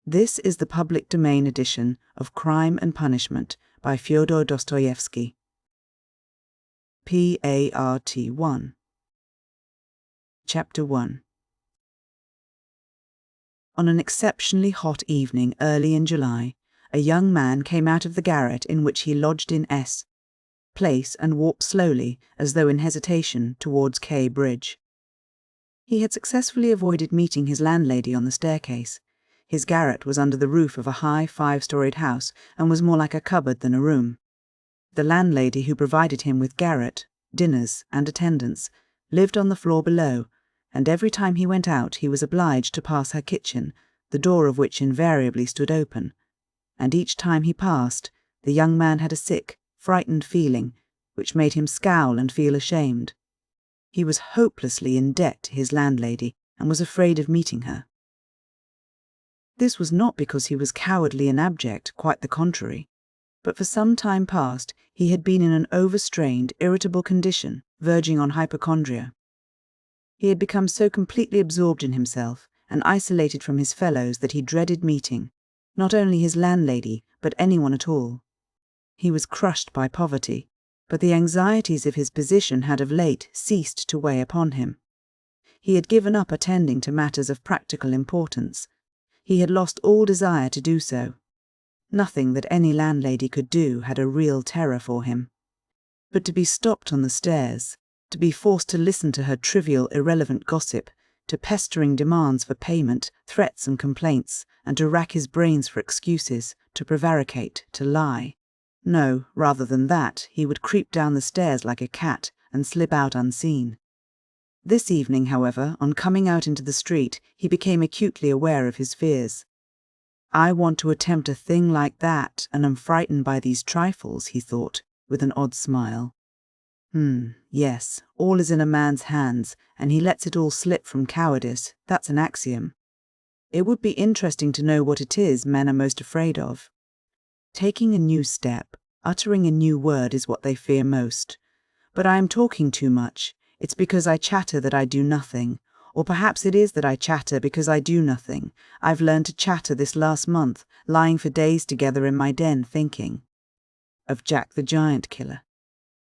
This is the public domain edition of Crime and Punishment by Fyodor Dostoyevsky. Part 1. Chapter 1. On an exceptionally hot evening early in July, a young man came out of the garret in which he lodged in S. Place and walked slowly, as though in hesitation, towards K. Bridge. He had successfully avoided meeting his landlady on the staircase. His garret was under the roof of a high 5-storied house and was more like a cupboard than a room. The landlady who provided him with garret, dinners, and attendance lived on the floor below, and every time he went out he was obliged to pass her kitchen, the door of which invariably stood open. And each time he passed, the young man had a sick, frightened feeling, which made him scowl and feel ashamed. He was hopelessly in debt to his landlady and was afraid of meeting her. This was not because he was cowardly and abject, quite the contrary, but for some time past he had been in an overstrained, irritable condition, verging on hypochondria. He had become so completely absorbed in himself and isolated from his fellows that he dreaded meeting, not only his landlady, but anyone at all. He was crushed by poverty, but the anxieties of his position had of late ceased to weigh upon him. He had given up attending to matters of practical importance. He had lost all desire to do so. Nothing that any landlady could do had a real terror for him. But to be stopped on the stairs, to be forced to listen to her trivial, irrelevant gossip, to pestering demands for payment, threats and complaints, and to rack his brains for excuses, to prevaricate, to lie. No, rather than that, he would creep down the stairs like a cat and slip out unseen. This evening, however, on coming out into the street, he became acutely aware of his fears. I want to attempt a thing like that, and am frightened by these trifles, he thought, with an odd smile. Yes, all is in a man's hands, and he lets it all slip from cowardice, that's an axiom. It would be interesting to know what it is men are most afraid of. Taking a new step, uttering a new word is what they fear most. But I am talking too much. It's because I chatter that I do nothing. Or perhaps it is that I chatter because I do nothing. I've learned to chatter this last month, lying for days together in my den thinking. Of Jack the Giant Killer.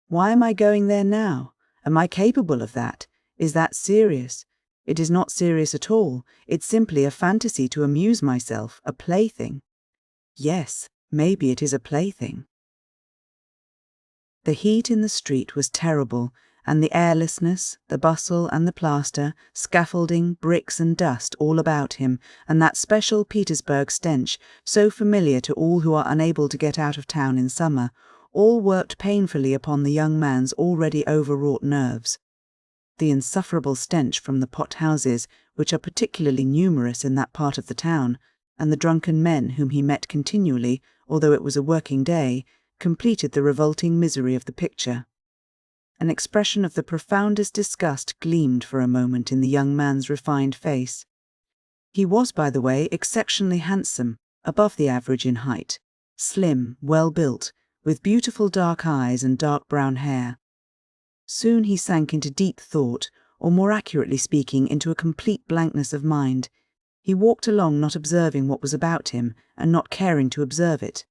Why am I going there now? Am I capable of that? Is that serious? It is not serious at all. It's simply a fantasy to amuse myself, a plaything. Yes, maybe it is a plaything. The heat in the street was terrible, and the airlessness, the bustle and the plaster, scaffolding, bricks and dust all about him, and that special Petersburg stench, so familiar to all who are unable to get out of town in summer, all worked painfully upon the young man's already overwrought nerves. The insufferable stench from the pot-houses, which are particularly numerous in that part of the town, and the drunken men whom he met continually, although it was a working day, completed the revolting misery of the picture. An expression of the profoundest disgust gleamed for a moment in the young man's refined face. He was, by the way, exceptionally handsome, above the average in height, slim, well-built, with beautiful dark eyes and dark brown hair. Soon he sank into deep thought, or more accurately speaking, into a complete blankness of mind. He walked along not observing what was about him, and not caring to observe it.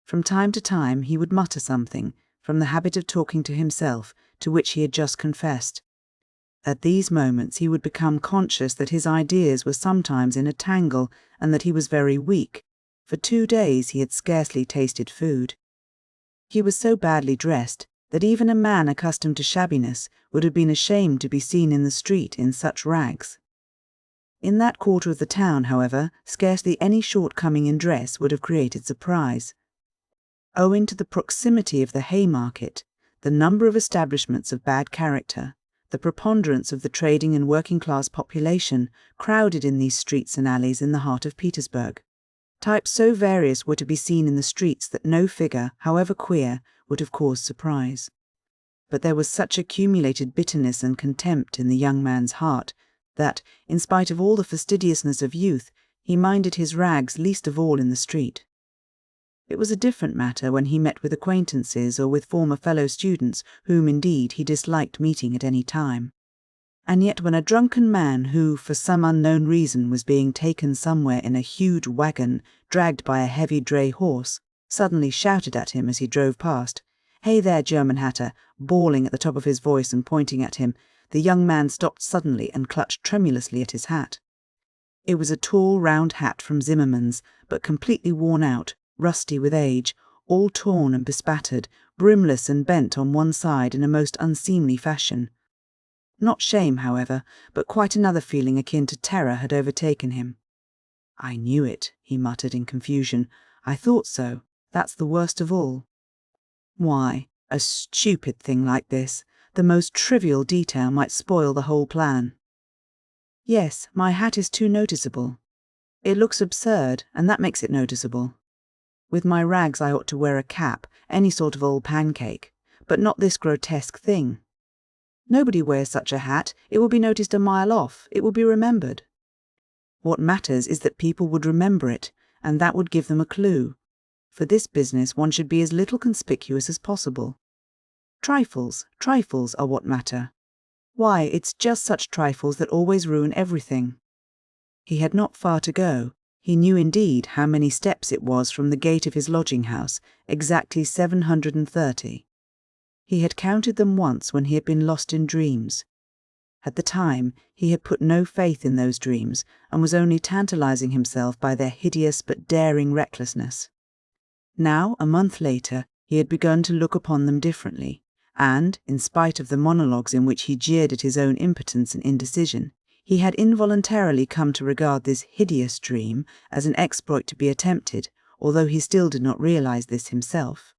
From time to time he would mutter something, from the habit of talking to himself, to which he had just confessed. At these moments he would become conscious that his ideas were sometimes in a tangle, and that he was very weak. For 2 days he had scarcely tasted food. He was so badly dressed that even a man accustomed to shabbiness would have been ashamed to be seen in the street in such rags. In that quarter of the town, however, scarcely any shortcoming in dress would have created surprise. Owing to the proximity of the Haymarket, the number of establishments of bad character, the preponderance of the trading and working-class population crowded in these streets and alleys in the heart of Petersburg. Types so various were to be seen in the streets that no figure, however queer, would have caused surprise. But there was such accumulated bitterness and contempt in the young man's heart that, in spite of all the fastidiousness of youth, he minded his rags least of all in the street. It was a different matter when he met with acquaintances or with former fellow-students whom, indeed, he disliked meeting at any time. And yet when a drunken man who, for some unknown reason, was being taken somewhere in a huge wagon dragged by a heavy dray horse, suddenly shouted at him as he drove past, "Hey there, German hatter," bawling at the top of his voice and pointing at him, the young man stopped suddenly and clutched tremulously at his hat. It was a tall, round hat from Zimmermann's, but completely worn out, rusty with age, all torn and bespattered, brimless and bent on one side in a most unseemly fashion. Not shame, however, but quite another feeling akin to terror had overtaken him. "I knew it," he muttered in confusion. "I thought so. That's the worst of all." Why, a stupid thing like this, the most trivial detail might spoil the whole plan. Yes, my hat is too noticeable. It looks absurd, and that makes it noticeable. With my rags I ought to wear a cap, any sort of old pancake, but not this grotesque thing. Nobody wears such a hat. It will be noticed a mile off. It will be remembered. What matters is that people would remember it, and that would give them a clue. For this business one should be as little conspicuous as possible. Trifles are what matter. Why, it's just such trifles that always ruin everything. He had not far to go. He knew indeed how many steps it was from the gate of his lodging-house, exactly 730. He had counted them once when he had been lost in dreams. At the time, he had put no faith in those dreams and was only tantalizing himself by their hideous but daring recklessness. Now, a month later, he had begun to look upon them differently, and, in spite of the monologues in which he jeered at his own impotence and indecision, he had involuntarily come to regard this hideous dream as an exploit to be attempted, although he still did not realize this himself.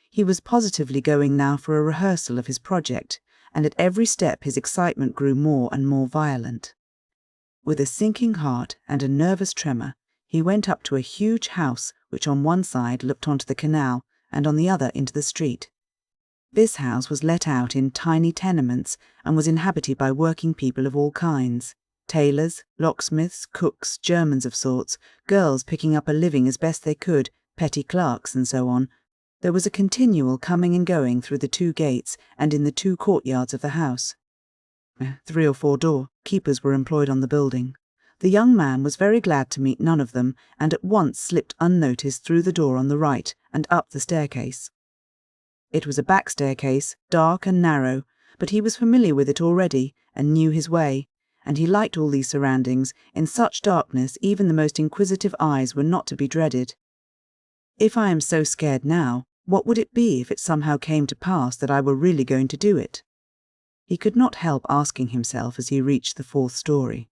He was positively going now for a rehearsal of his project, and at every step his excitement grew more and more violent. With a sinking heart and a nervous tremor, he went up to a huge house which on one side looked onto the canal and on the other into the street. This house was let out in tiny tenements and was inhabited by working people of all kinds: tailors, locksmiths, cooks, Germans of sorts, girls picking up a living as best they could, petty clerks, and so on. There was a continual coming and going through the two gates and in the two courtyards of the house. 3 or 4 doorkeepers were employed on the building. The young man was very glad to meet none of them, and at once slipped unnoticed through the door on the right and up the staircase. It was a back staircase, dark and narrow, but he was familiar with it already and knew his way, and he liked all these surroundings. In such darkness even the most inquisitive eyes were not to be dreaded. If I am so scared now, what would it be if it somehow came to pass that I were really going to do it? He could not help asking himself as he reached the 4th story.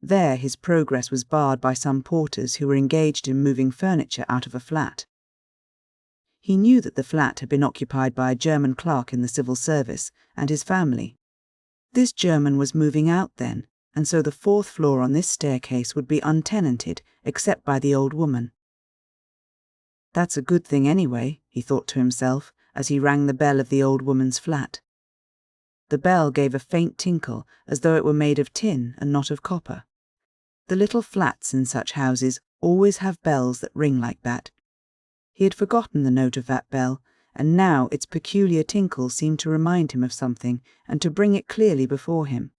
There his progress was barred by some porters who were engaged in moving furniture out of a flat. He knew that the flat had been occupied by a German clerk in the civil service and his family. This German was moving out then, and so the 4th floor on this staircase would be untenanted except by the old woman. That's a good thing anyway, he thought to himself as he rang the bell of the old woman's flat. The bell gave a faint tinkle as though it were made of tin and not of copper. The little flats in such houses always have bells that ring like that. He had forgotten the note of that bell, and now its peculiar tinkle seemed to remind him of something and to bring it clearly before him.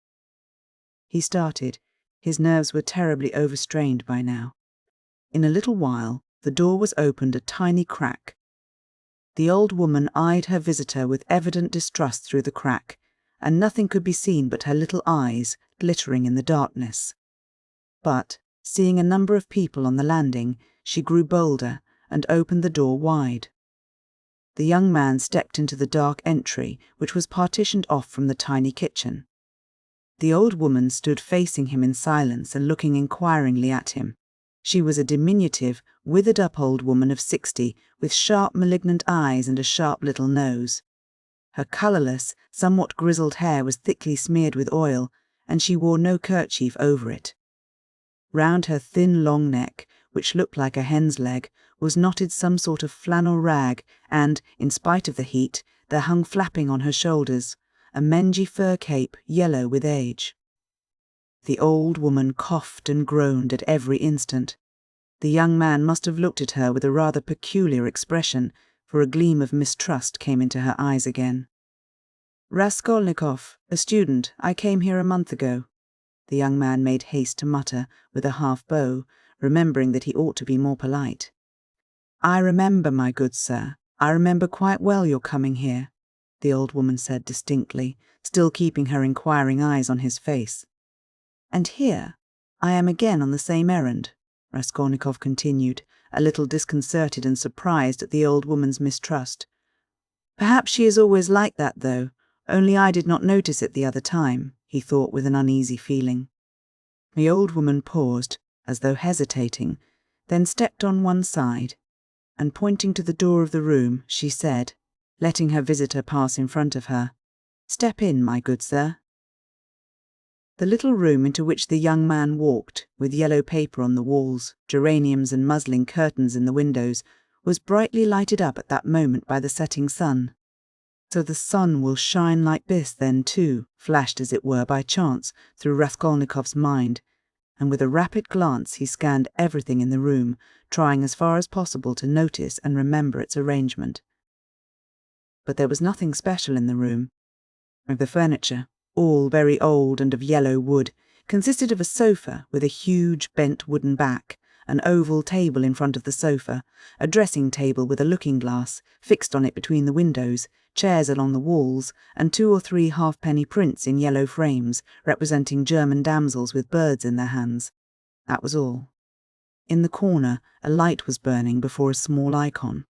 He started. His nerves were terribly overstrained by now. In a little while, the door was opened a tiny crack. The old woman eyed her visitor with evident distrust through the crack, and nothing could be seen but her little eyes glittering in the darkness. But, seeing a number of people on the landing, she grew bolder and opened the door wide. The young man stepped into the dark entry, which was partitioned off from the tiny kitchen. The old woman stood facing him in silence and looking inquiringly at him. She was a diminutive, withered-up old woman of 60, with sharp, malignant eyes and a sharp little nose. Her colourless, somewhat grizzled hair was thickly smeared with oil, and she wore no kerchief over it. Round her thin, long neck, which looked like a hen's leg, was knotted some sort of flannel rag, and, in spite of the heat, there hung flapping on her shoulders a mangy fur cape, yellow with age. The old woman coughed and groaned at every instant. The young man must have looked at her with a rather peculiar expression, for a gleam of mistrust came into her eyes again. Raskolnikov, a student. I came here a month ago. The young man made haste to mutter, with a half-bow, remembering that he ought to be more polite. I remember, my good sir. I remember quite well your coming here, the old woman said distinctly, still keeping her inquiring eyes on his face. And here I am again on the same errand, Raskolnikov continued, a little disconcerted and surprised at the old woman's mistrust. Perhaps she is always like that, though, only I did not notice it the other time, he thought with an uneasy feeling. The old woman paused, as though hesitating, then stepped on one side, and pointing to the door of the room, she said, letting her visitor pass in front of her, "Step in, my good sir." The little room into which the young man walked, with yellow paper on the walls, geraniums and muslin curtains in the windows, was brightly lighted up at that moment by the setting sun. So the sun will shine like this then too, flashed as it were by chance through Raskolnikov's mind, and with a rapid glance he scanned everything in the room, trying as far as possible to notice and remember its arrangement. But there was nothing special in the room. The furniture, all very old and of yellow wood, consisted of a sofa with a huge bent wooden back, an oval table in front of the sofa, a dressing table with a looking-glass fixed on it between the windows, chairs along the walls, and 2 or 3 halfpenny prints in yellow frames, representing German damsels with birds in their hands. That was all. In the corner, a light was burning before a small icon.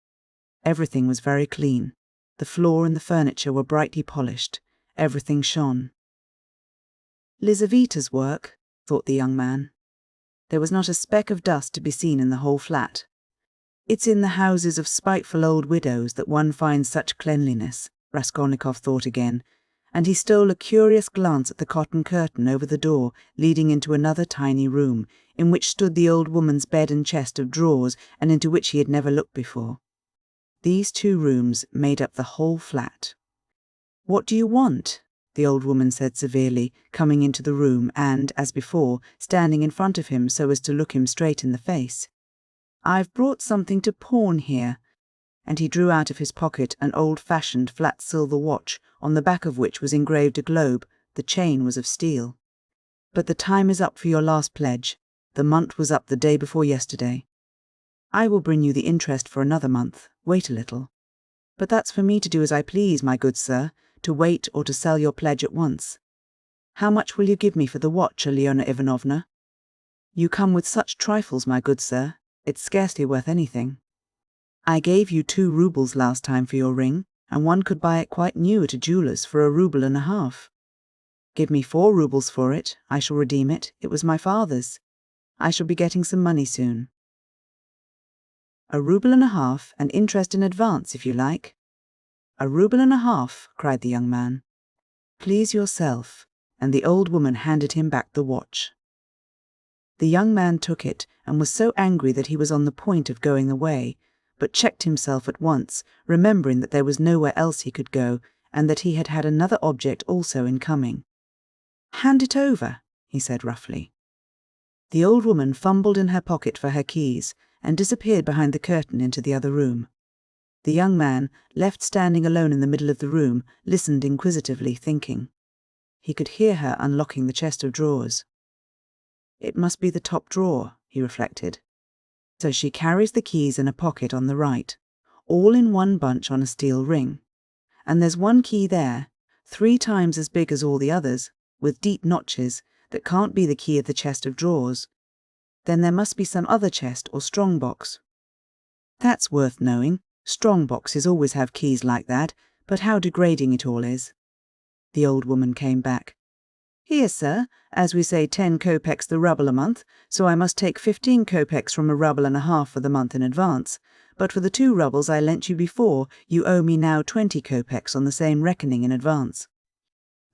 Everything was very clean. The floor and the furniture were brightly polished. Everything shone. Lizaveta's work, thought the young man. There was not a speck of dust to be seen in the whole flat. It's in the houses of spiteful old widows that one finds such cleanliness, Raskolnikov thought again, and he stole a curious glance at the cotton curtain over the door leading into another tiny room, in which stood the old woman's bed and chest of drawers, and into which he had never looked before. These 2 rooms made up the whole flat. "What do you want?" the old woman said severely, coming into the room and, as before, standing in front of him so as to look him straight in the face. "I've brought something to pawn here," and he drew out of his pocket an old-fashioned flat silver watch, on the back of which was engraved a globe. The chain was of steel. "But the time is up for your last pledge. The month was up the day before yesterday. I will bring you the interest for another month. Wait a little. But that's for me to do as I please, my good sir, to wait or to sell your pledge at once. How much will you give me for the watch, Alyona Ivanovna? You come with such trifles, my good sir. It's scarcely worth anything. I gave you 2 roubles last time for your ring, and one could buy it quite new at a jeweller's for 1.5 roubles. Give me 4 roubles for it. I shall redeem it. It was my father's. I shall be getting some money soon. 1.5 roubles, and interest in advance, if you like." 1.5 roubles, cried the young man. "Please yourself," and the old woman handed him back the watch. The young man took it, and was so angry that he was on the point of going away, but checked himself at once, remembering that there was nowhere else he could go, and that he had had another object also in coming. "Hand it over," he said roughly. The old woman fumbled in her pocket for her keys, and disappeared behind the curtain into the other room. The young man, left standing alone in the middle of the room, listened inquisitively, thinking. He could hear her unlocking the chest of drawers. It must be the top drawer, he reflected. So she carries the keys in a pocket on the right, all in one bunch on a steel ring. And there's one key there, 3 times as big as all the others, with deep notches, that can't be the key of the chest of drawers. Then there must be some other chest or strong box. That's worth knowing. Strong boxes always have keys like that, but how degrading it all is. The old woman came back. "Here, sir, as we say 10 kopecks the ruble a month, so I must take 15 kopecks from 1.5 rubles for the month in advance. But for the 2 rubles I lent you before, you owe me now 20 kopecks on the same reckoning in advance.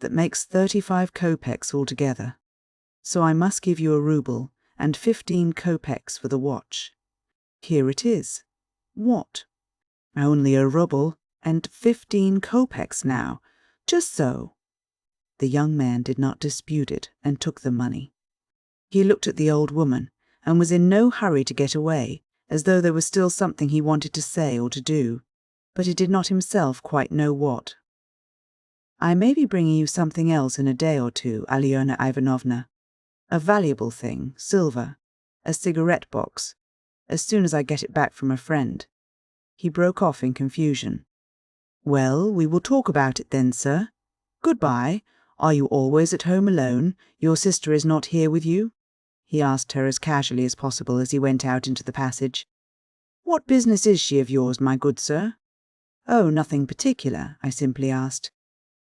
That makes 35 kopecks altogether. So I must give you 1 rouble and 15 kopecks for the watch. Here it is. What? Only 1 rouble and 15 kopecks now. Just so." The young man did not dispute it and took the money. He looked at the old woman and was in no hurry to get away, as though there was still something he wanted to say or to do, but he did not himself quite know what. I may be bringing you something else in a day or two, Alyona Ivanovna. A valuable thing, silver, a cigarette box, as soon as I get it back from a friend." He broke off in confusion. "Well, we will talk about it then, sir. Goodbye. Are you always at home alone? Your sister is not here with you?" he asked her as casually as possible as he went out into the passage. "What business is she of yours, my good sir?" "Oh, nothing particular," I simply asked.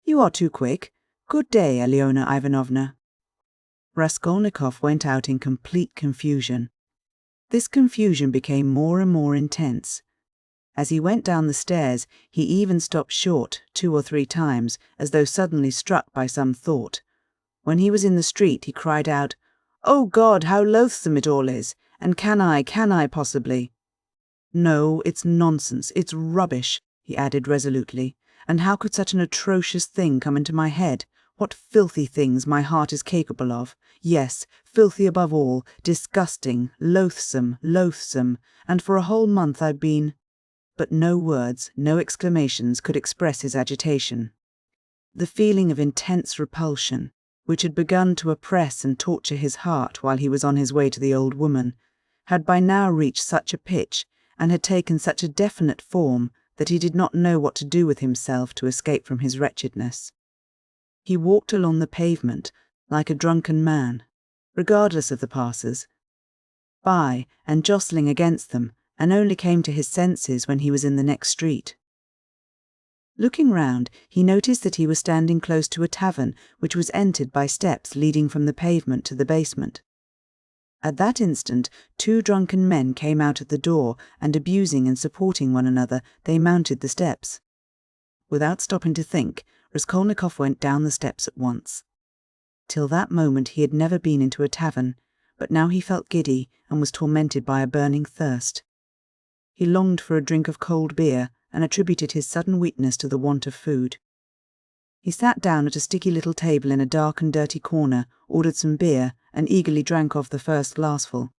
"You are too quick. Good day, Alyona Ivanovna." Raskolnikov went out in complete confusion. This confusion became more and more intense. As he went down the stairs, he even stopped short 2 or 3 times, as though suddenly struck by some thought. When he was in the street, he cried out, "Oh God, how loathsome it all is! And can I possibly—" "No, it's nonsense, it's rubbish," he added resolutely. "And how could such an atrocious thing come into my head? What filthy things my heart is capable of. Yes, filthy above all, disgusting, loathsome, and for a whole month I've been—" But no words, no exclamations could express his agitation. The feeling of intense repulsion, which had begun to oppress and torture his heart while he was on his way to the old woman, had by now reached such a pitch and had taken such a definite form that he did not know what to do with himself to escape from his wretchedness. He walked along the pavement like a drunken man, regardless of the passers-by and jostling against them, and only came to his senses when he was in the next street. Looking round, he noticed that he was standing close to a tavern which was entered by steps leading from the pavement to the basement. At that instant, 2 drunken men came out at the door, and abusing and supporting one another, they mounted the steps. Without stopping to think, Raskolnikov went down the steps at once. Till that moment he had never been into a tavern, but now he felt giddy and was tormented by a burning thirst. He longed for a drink of cold beer and attributed his sudden weakness to the want of food. He sat down at a sticky little table in a dark and dirty corner, ordered some beer, and eagerly drank off the first glassful.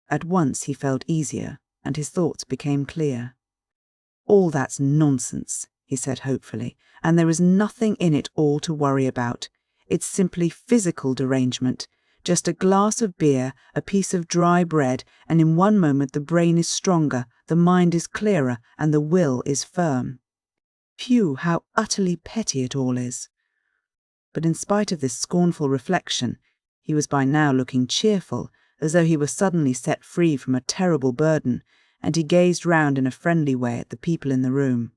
At once he felt easier, and his thoughts became clear. "All that's nonsense," he said hopefully, "and there is nothing in it all to worry about. It's simply physical derangement. Just a glass of beer, a piece of dry bread, and in one moment the brain is stronger, the mind is clearer, and the will is firm. Phew, how utterly petty it all is." But in spite of this scornful reflection, he was by now looking cheerful, as though he were suddenly set free from a terrible burden, and he gazed round in a friendly way at the people in the room.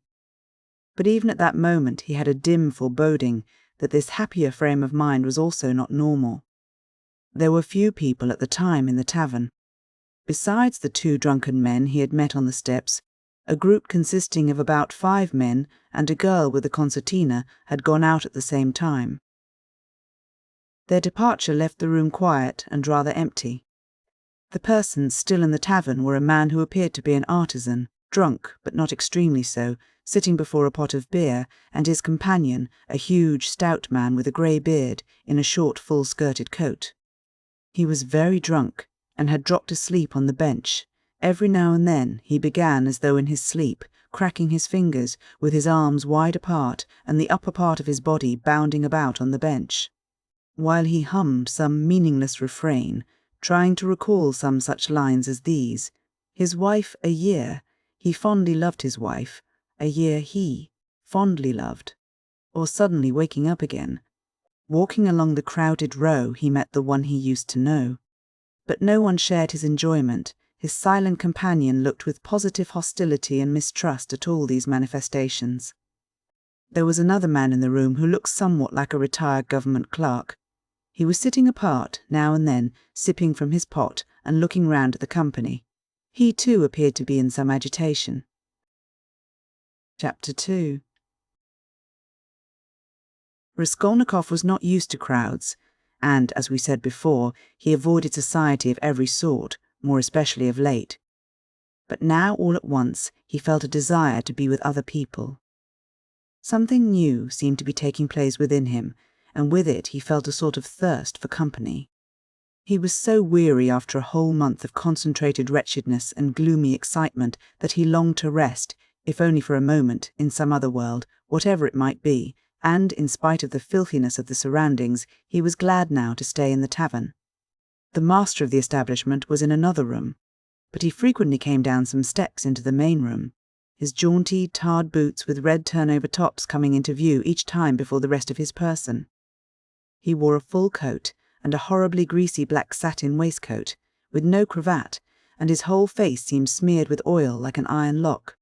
But even at that moment he had a dim foreboding that this happier frame of mind was also not normal. There were few people at the time in the tavern. Besides the 2 drunken men he had met on the steps, a group consisting of about 5 men and a girl with a concertina had gone out at the same time. Their departure left the room quiet and rather empty. The persons still in the tavern were a man who appeared to be an artisan, drunk, but not extremely so, sitting before a pot of beer, and his companion, a huge, stout man with a grey beard, in a short, full-skirted coat. He was very drunk, and had dropped asleep on the bench. Every now and then he began, as though in his sleep, cracking his fingers, with his arms wide apart, and the upper part of his body bounding about on the bench, while he hummed some meaningless refrain, trying to recall some such lines as these: "His wife a year, he fondly loved his wife, a year he fondly loved," or suddenly waking up again. Walking along the crowded row, he met the one he used to know. But no one shared his enjoyment. His silent companion looked with positive hostility and mistrust at all these manifestations. There was another man in the room who looked somewhat like a retired government clerk. He was sitting apart, now and then, sipping from his pot and looking round at the company. He too appeared to be in some agitation. Chapter 2. Raskolnikov was not used to crowds, and, as we said before, he avoided society of every sort, more especially of late. But now, all at once, he felt a desire to be with other people. Something new seemed to be taking place within him, and with it he felt a sort of thirst for company. He was so weary after a whole month of concentrated wretchedness and gloomy excitement that he longed to rest, if only for a moment, in some other world, whatever it might be, and, in spite of the filthiness of the surroundings, he was glad now to stay in the tavern. The master of the establishment was in another room, but he frequently came down some steps into the main room, his jaunty, tarred boots with red turnover tops coming into view each time before the rest of his person. He wore a full coat and a horribly greasy black satin waistcoat, with no cravat, and his whole face seemed smeared with oil like an iron lock.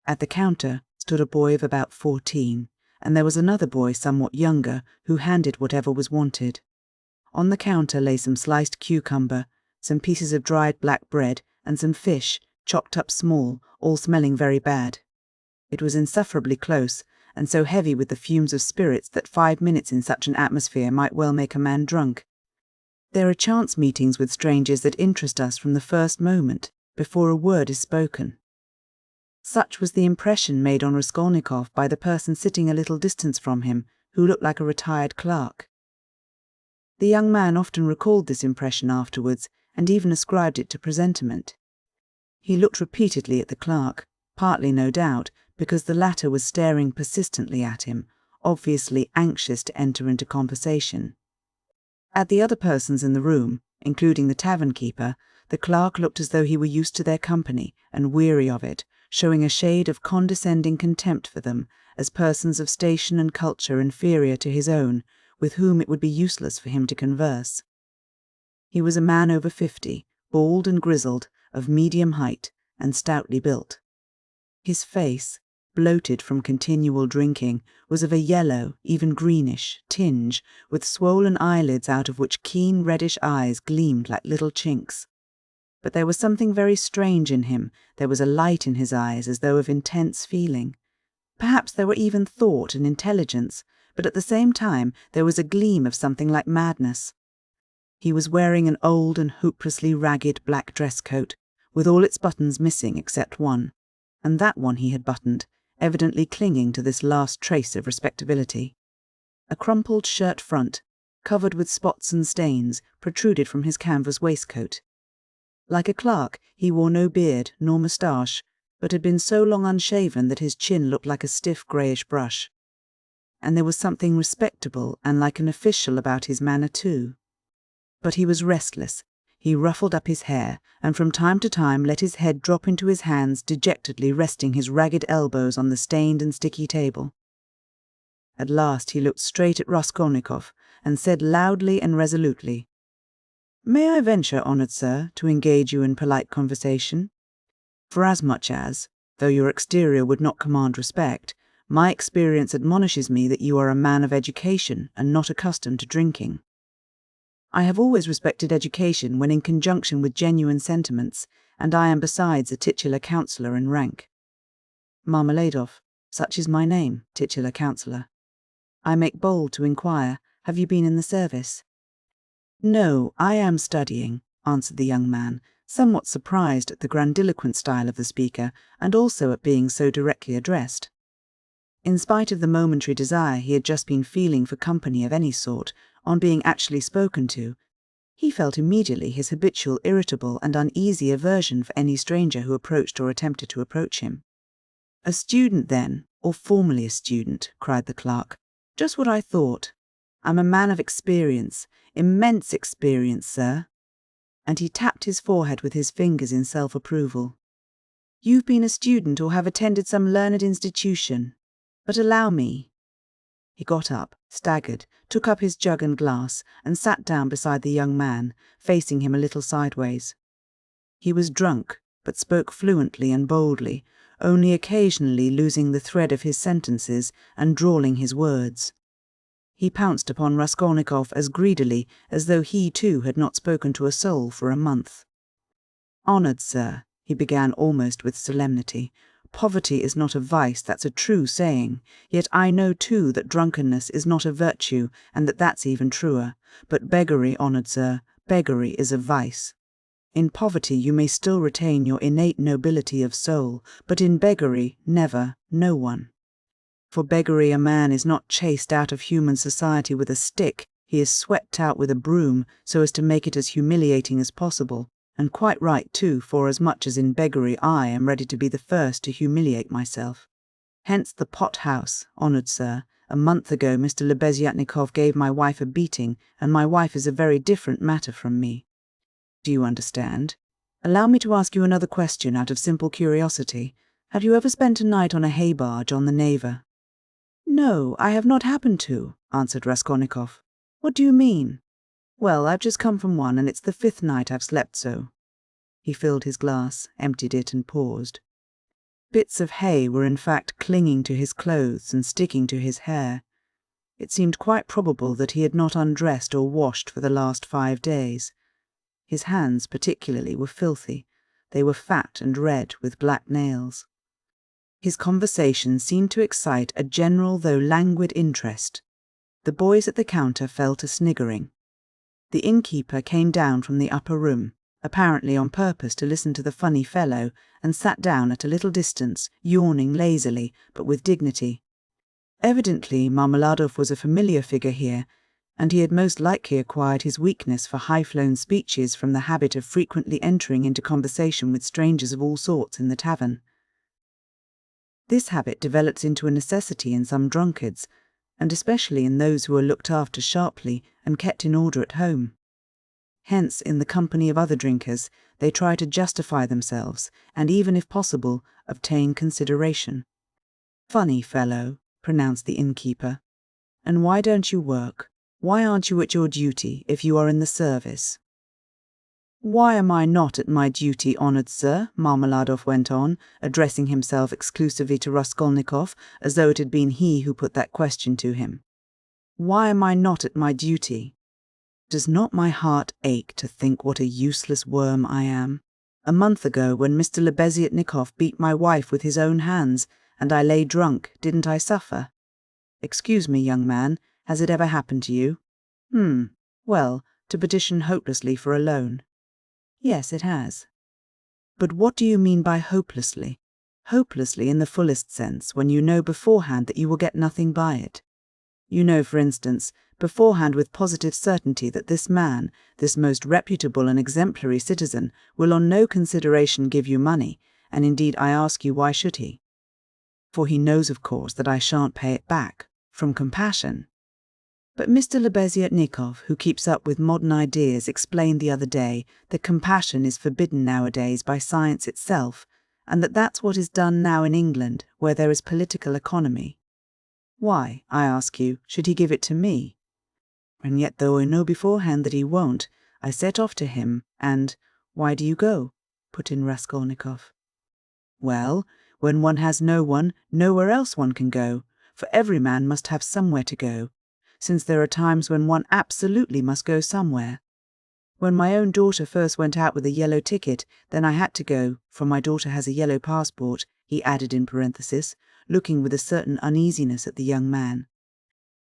At the counter stood a boy of about 14, and there was another boy somewhat younger who handed whatever was wanted. On the counter lay some sliced cucumber, some pieces of dried black bread, and some fish, chopped up small, all smelling very bad. It was insufferably close, and so heavy with the fumes of spirits that 5 minutes in such an atmosphere might well make a man drunk. There are chance meetings with strangers that interest us from the first moment, before a word is spoken. Such was the impression made on Raskolnikov by the person sitting a little distance from him, who looked like a retired clerk. The young man often recalled this impression afterwards, and even ascribed it to presentiment. He looked repeatedly at the clerk, partly, no doubt, because the latter was staring persistently at him, obviously anxious to enter into conversation. At the other persons in the room, including the tavern-keeper, the clerk looked as though he were used to their company and weary of it, showing a shade of condescending contempt for them as persons of station and culture inferior to his own, with whom it would be useless for him to converse. He was a man over 50, bald and grizzled, of medium height, and stoutly built. His face, bloated from continual drinking, was of a yellow, even greenish, tinge, with swollen eyelids out of which keen reddish eyes gleamed like little chinks. But there was something very strange in him. There was a light in his eyes as though of intense feeling. Perhaps there were even thought and intelligence, but at the same time there was a gleam of something like madness. He was wearing an old and hopelessly ragged black dress coat, with all its buttons missing except one, and that one he had buttoned, evidently clinging to this last trace of respectability. A crumpled shirt front, covered with spots and stains, protruded from his canvas waistcoat. Like a clerk, he wore no beard nor moustache, but had been so long unshaven that his chin looked like a stiff greyish brush. And there was something respectable and like an official about his manner too. But he was restless. He ruffled up his hair, and from time to time let his head drop into his hands, dejectedly resting his ragged elbows on the stained and sticky table. At last he looked straight at Raskolnikov, and said loudly and resolutely, "May I venture, honoured sir, to engage you in polite conversation? Forasmuch as, though your exterior would not command respect, my experience admonishes me that you are a man of education and not accustomed to drinking. I have always respected education when in conjunction with genuine sentiments, and I am besides a titular councillor in rank. Marmeladov, such is my name, titular councillor. I make bold to inquire, have you been in the service?" "No, I am studying," answered the young man, somewhat surprised at the grandiloquent style of the speaker, and also at being so directly addressed. In spite of the momentary desire he had just been feeling for company of any sort, on being actually spoken to, he felt immediately his habitual irritable and uneasy aversion for any stranger who approached or attempted to approach him. "A student, then, or formerly a student," cried the clerk. "Just what I thought. I'm a man of experience, immense experience, sir." And he tapped his forehead with his fingers in self-approval. "You've been a student or have attended some learned institution. But allow me." He got up, staggered, took up his jug and glass, and sat down beside the young man, facing him a little sideways. He was drunk, but spoke fluently and boldly, only occasionally losing the thread of his sentences and drawling his words. He pounced upon Raskolnikov as greedily as though he too had not spoken to a soul for a month. "Honoured sir," he began almost with solemnity, "poverty is not a vice, that's a true saying. Yet I know too that drunkenness is not a virtue, and that that's even truer. But beggary, honoured sir, beggary is a vice. In poverty you may still retain your innate nobility of soul, but in beggary, never, no one. For beggary a man is not chased out of human society with a stick, he is swept out with a broom, so as to make it as humiliating as possible. And quite right too, for as much as in beggary I am ready to be the first to humiliate myself. Hence the pot-house, honoured sir, A month ago Mr. Lebeziatnikov gave my wife a beating, and my wife is a very different matter from me. Do you understand? Allow me to ask you another question out of simple curiosity. Have you ever spent a night on a hay barge on the Neva?" "No, I have not happened to," answered Raskolnikov. "What do you mean?" "Well, I've just come from one, and it's the 5th night I've slept so." He filled his glass, emptied it, and paused. Bits of hay were in fact clinging to his clothes and sticking to his hair. It seemed quite probable that he had not undressed or washed for the last 5 days. His hands, particularly, were filthy. They were fat and red, with black nails. His conversation seemed to excite a general though languid interest. The boys at the counter fell to sniggering. The innkeeper came down from the upper room, apparently on purpose to listen to the funny fellow, and sat down at a little distance, yawning lazily, but with dignity. Evidently Marmeladov was a familiar figure here, and he had most likely acquired his weakness for high-flown speeches from the habit of frequently entering into conversation with strangers of all sorts in the tavern. This habit develops into a necessity in some drunkards, and especially in those who are looked after sharply and kept in order at home. Hence, in the company of other drinkers, they try to justify themselves, and even, if possible, obtain consideration. "Funny fellow," pronounced the innkeeper. "And why don't you work? Why aren't you at your duty if you are in the service?" "Why am I not at my duty, honoured sir?" Marmeladov went on, addressing himself exclusively to Raskolnikov, as though it had been he who put that question to him. "Why am I not at my duty? Does not my heart ache to think what a useless worm I am? A month ago, when Mr. Lebeziatnikov beat my wife with his own hands, and I lay drunk, didn't I suffer? Excuse me, young man, has it ever happened to you? Well, to petition hopelessly for a loan. Yes, it has. But what do you mean by hopelessly? Hopelessly in the fullest sense, when you know beforehand that you will get nothing by it. You know, for instance, beforehand with positive certainty that this man, this most reputable and exemplary citizen, will on no consideration give you money, and indeed I ask you, why should he? For he knows, of course, that I shan't pay it back, from compassion. But Mr. Lebeziatnikov, who keeps up with modern ideas, explained the other day that compassion is forbidden nowadays by science itself, and that that's what is done now in England, where there is political economy. Why, I ask you, should he give it to me? And yet, though I know beforehand that he won't, I set off to him, and— Why do you go? Put in Raskolnikov. Well, when one has no one, nowhere else one can go, for every man must have somewhere to go, since there are times when one absolutely must go somewhere. When my own daughter first went out with a yellow ticket, then I had to go, for my daughter has a yellow passport, he added in parenthesis, looking with a certain uneasiness at the young man.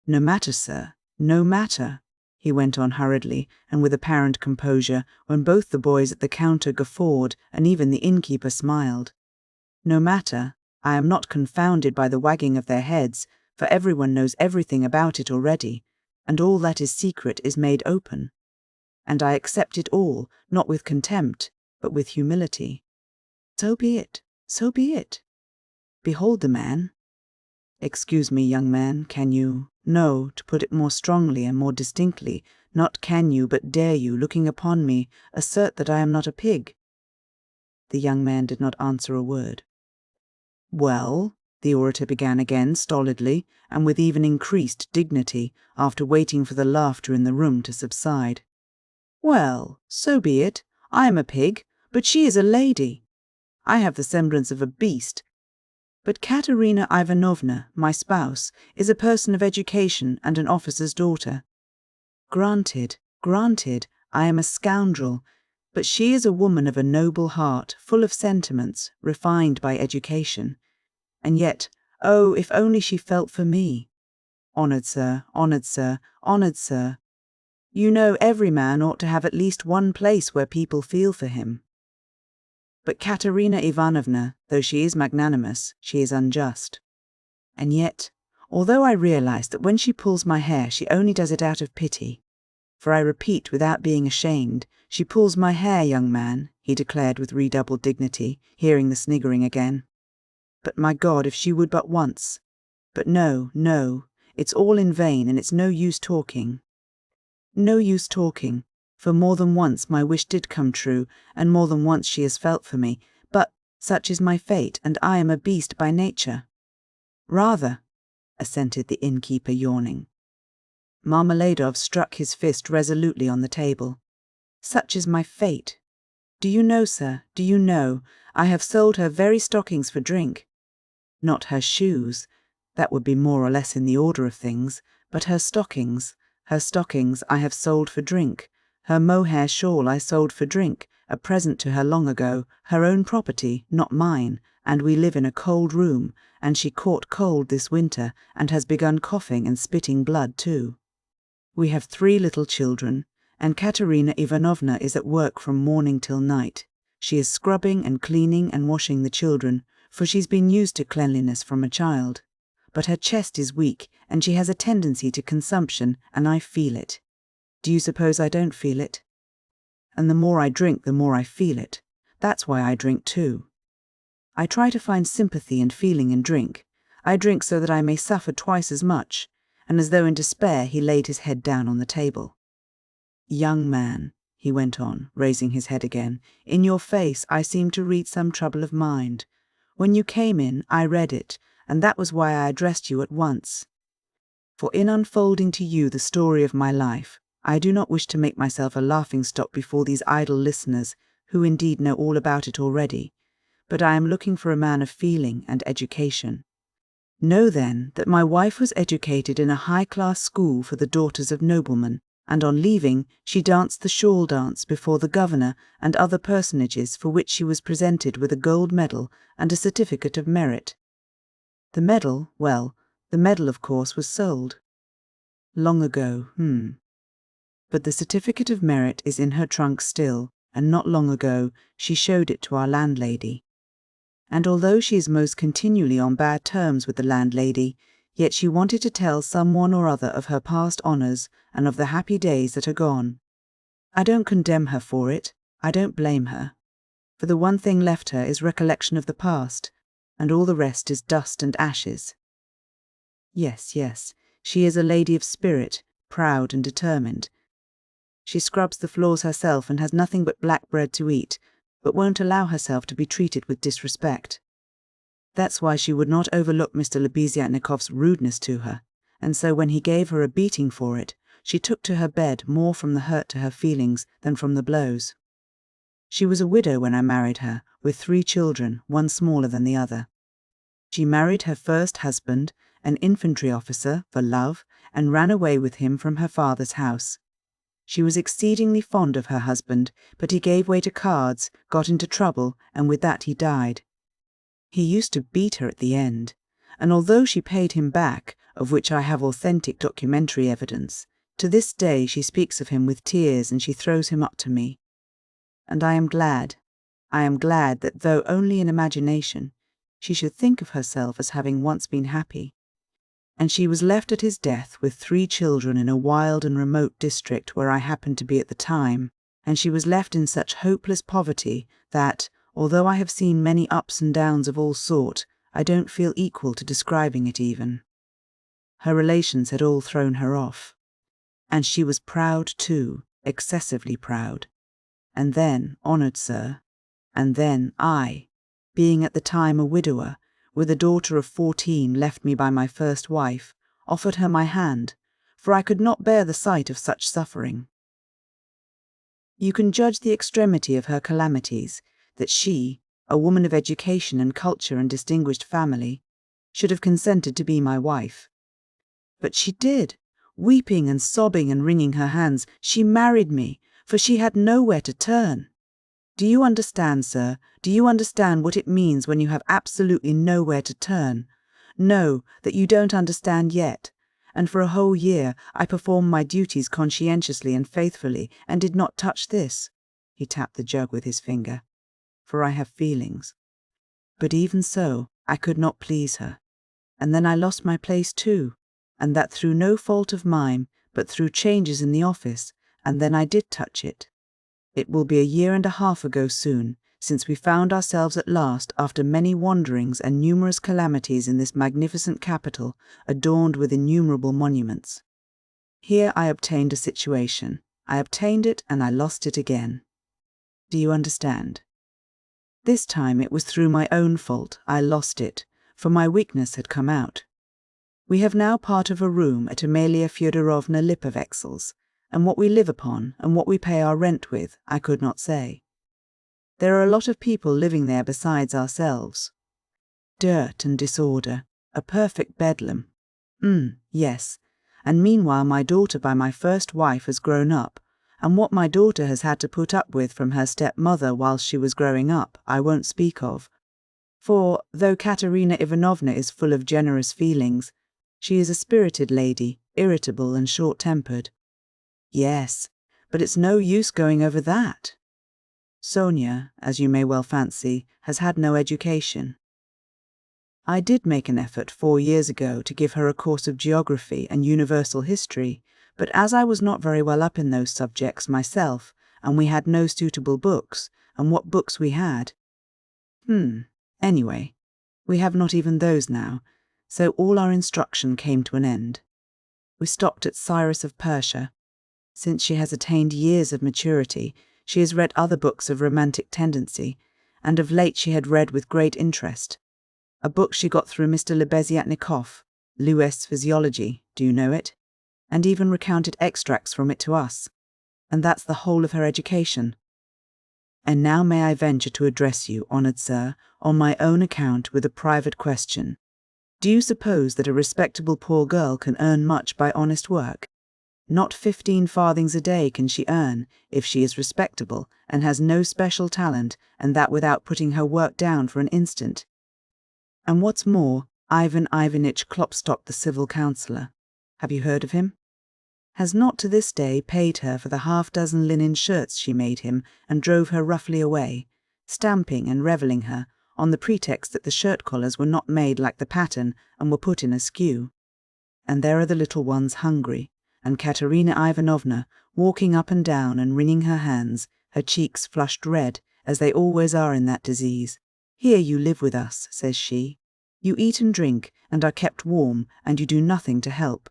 No matter, sir, no matter, he went on hurriedly and with apparent composure, when both the boys at the counter guffawed and even the innkeeper smiled. No matter, I am not confounded by the wagging of their heads, for everyone knows everything about it already, and all that is secret is made open. And I accept it all, not with contempt, but with humility. So be it, so be it. Behold the man. Excuse me, young man, can you— No, to put it more strongly and more distinctly, not can you, but dare you, looking upon me, assert that I am not a pig? The young man did not answer a word. Well, the orator began again stolidly, and with even increased dignity, after waiting for the laughter in the room to subside. Well, so be it. I am a pig, but she is a lady. I have the semblance of a beast. But Katerina Ivanovna, my spouse, is a person of education and an officer's daughter. Granted, I am a scoundrel, but she is a woman of a noble heart, full of sentiments, refined by education. And yet, oh, if only she felt for me. Honoured sir, honoured sir, honoured sir. You know every man ought to have at least one place where people feel for him. But Katerina Ivanovna, though she is magnanimous, she is unjust. And yet, although I realize that when she pulls my hair she only does it out of pity, for I repeat without being ashamed, she pulls my hair, young man, he declared with redoubled dignity, hearing the sniggering again. But my God, if she would but once. But no, It's all in vain, and it's no use talking. No use talking, for more than once my wish did come true, and more than once she has felt for me, but such is my fate, and I am a beast by nature. Rather, assented the innkeeper, yawning. Marmeladov struck his fist resolutely on the table. Such is my fate. Do you know, sir, do you know, I have sold her very stockings for drink. Not her shoes, that would be more or less in the order of things, but her stockings I have sold for drink. Her mohair shawl I sold for drink, a present to her long ago, her own property, not mine, and we live in a cold room, and she caught cold this winter, and has begun coughing and spitting blood too. We have 3 little children, and Katerina Ivanovna is at work from morning till night. She is scrubbing and cleaning and washing the children, for she's been used to cleanliness from a child. But her chest is weak, and she has a tendency to consumption, and I feel it. Do you suppose I don't feel it? And the more I drink, the more I feel it. That's why I drink too. I try to find sympathy and feeling in drink. I drink so that I may suffer twice as much, and as though in despair he laid his head down on the table. Young man, he went on, raising his head again, in your face I seem to read some trouble of mind. When you came in, I read it, and that was why I addressed you at once. For in unfolding to you the story of my life, I do not wish to make myself a laughing-stock before these idle listeners, who indeed know all about it already, but I am looking for a man of feeling and education. Know then that my wife was educated in a high-class school for the daughters of noblemen, and on leaving she danced the shawl dance before the governor and other personages, for which she was presented with a gold medal and a certificate of merit. The medal, well, the medal of course was sold. Long ago, But the certificate of merit is in her trunk still, and not long ago she showed it to our landlady. And although she is most continually on bad terms with the landlady, yet she wanted to tell some one or other of her past honours and of the happy days that are gone. I don't condemn her for it, I don't blame her. For the one thing left her is recollection of the past, and all the rest is dust and ashes. Yes, she is a lady of spirit, proud and determined. She scrubs the floors herself and has nothing but black bread to eat, but won't allow herself to be treated with disrespect. That's why she would not overlook Mr. Lebeziatnikov's rudeness to her, and so when he gave her a beating for it, she took to her bed more from the hurt to her feelings than from the blows. She was a widow when I married her, with 3 children, one smaller than the other. She married her first husband, an infantry officer, for love, and ran away with him from her father's house. She was exceedingly fond of her husband, but he gave way to cards, got into trouble, and with that he died. He used to beat her at the end, and although she paid him back, of which I have authentic documentary evidence, to this day she speaks of him with tears and she throws him up to me. And I am glad that though only in imagination, she should think of herself as having once been happy. And she was left at his death with 3 children in a wild and remote district where I happened to be at the time, and she was left in such hopeless poverty that, although I have seen many ups and downs of all sort, I don't feel equal to describing it even. Her relations had all thrown her off. And she was proud too, excessively proud. And then, honoured sir, and then I, being at the time a widower, with a daughter of 14 left me by my first wife, offered her my hand, for I could not bear the sight of such suffering. You can judge the extremity of her calamities, that she, a woman of education and culture and distinguished family, should have consented to be my wife. But she did. Weeping and sobbing and wringing her hands, she married me, for she had nowhere to turn. Do you understand, sir? Do you understand what it means when you have absolutely nowhere to turn? No, that you don't understand yet. And for a whole year I performed my duties conscientiously and faithfully, and did not touch this. He tapped the jug with his finger. For I have feelings. But even so, I could not please her. And then I lost my place too, and that through no fault of mine, but through changes in the office, and then I did touch it. It will be a year and a half ago soon, since we found ourselves at last, after many wanderings and numerous calamities in this magnificent capital, adorned with innumerable monuments. Here I obtained a situation. I obtained it and I lost it again. Do you understand? This time it was through my own fault I lost it, for my weakness had come out. We have now part of a room at Amalia Fyodorovna Lipovexel's, and what we live upon and what we pay our rent with, I could not say. There are a lot of people living there besides ourselves. Dirt and disorder, a perfect bedlam. Yes, and meanwhile my daughter by my first wife has grown up, and what my daughter has had to put up with from her stepmother while she was growing up, I won't speak of. For, though Katerina Ivanovna is full of generous feelings, she is a spirited lady, irritable and short-tempered. Yes, but it's no use going over that. Sonia, as you may well fancy, has had no education. I did make an effort 4 years ago to give her a course of geography and universal history, but as I was not very well up in those subjects myself, and we had no suitable books, and what books we had. Anyway, we have not even those now, so all our instruction came to an end. We stopped at Cyrus of Persia. Since she has attained years of maturity, she has read other books of romantic tendency, and of late she had read with great interest a book she got through Mr. Lebeziatnikov, Lewes' Physiology, do you know it? And even recounted extracts from it to us. And that's the whole of her education. And now may I venture to address you, honoured sir, on my own account with a private question. Do you suppose that a respectable poor girl can earn much by honest work? Not 15 farthings a day can she earn, if she is respectable, and has no special talent, and that without putting her work down for an instant. And what's more, Ivan Ivanitch Klopstock, the civil councillor, have you heard of him? Has not to this day paid her for the 6 linen shirts she made him, and drove her roughly away, stamping and revelling her, on the pretext that the shirt collars were not made like the pattern and were put in askew. And there are the little ones hungry, and Katerina Ivanovna walking up and down and wringing her hands, her cheeks flushed red, as they always are in that disease. Here you live with us, says she. You eat and drink, and are kept warm, and you do nothing to help.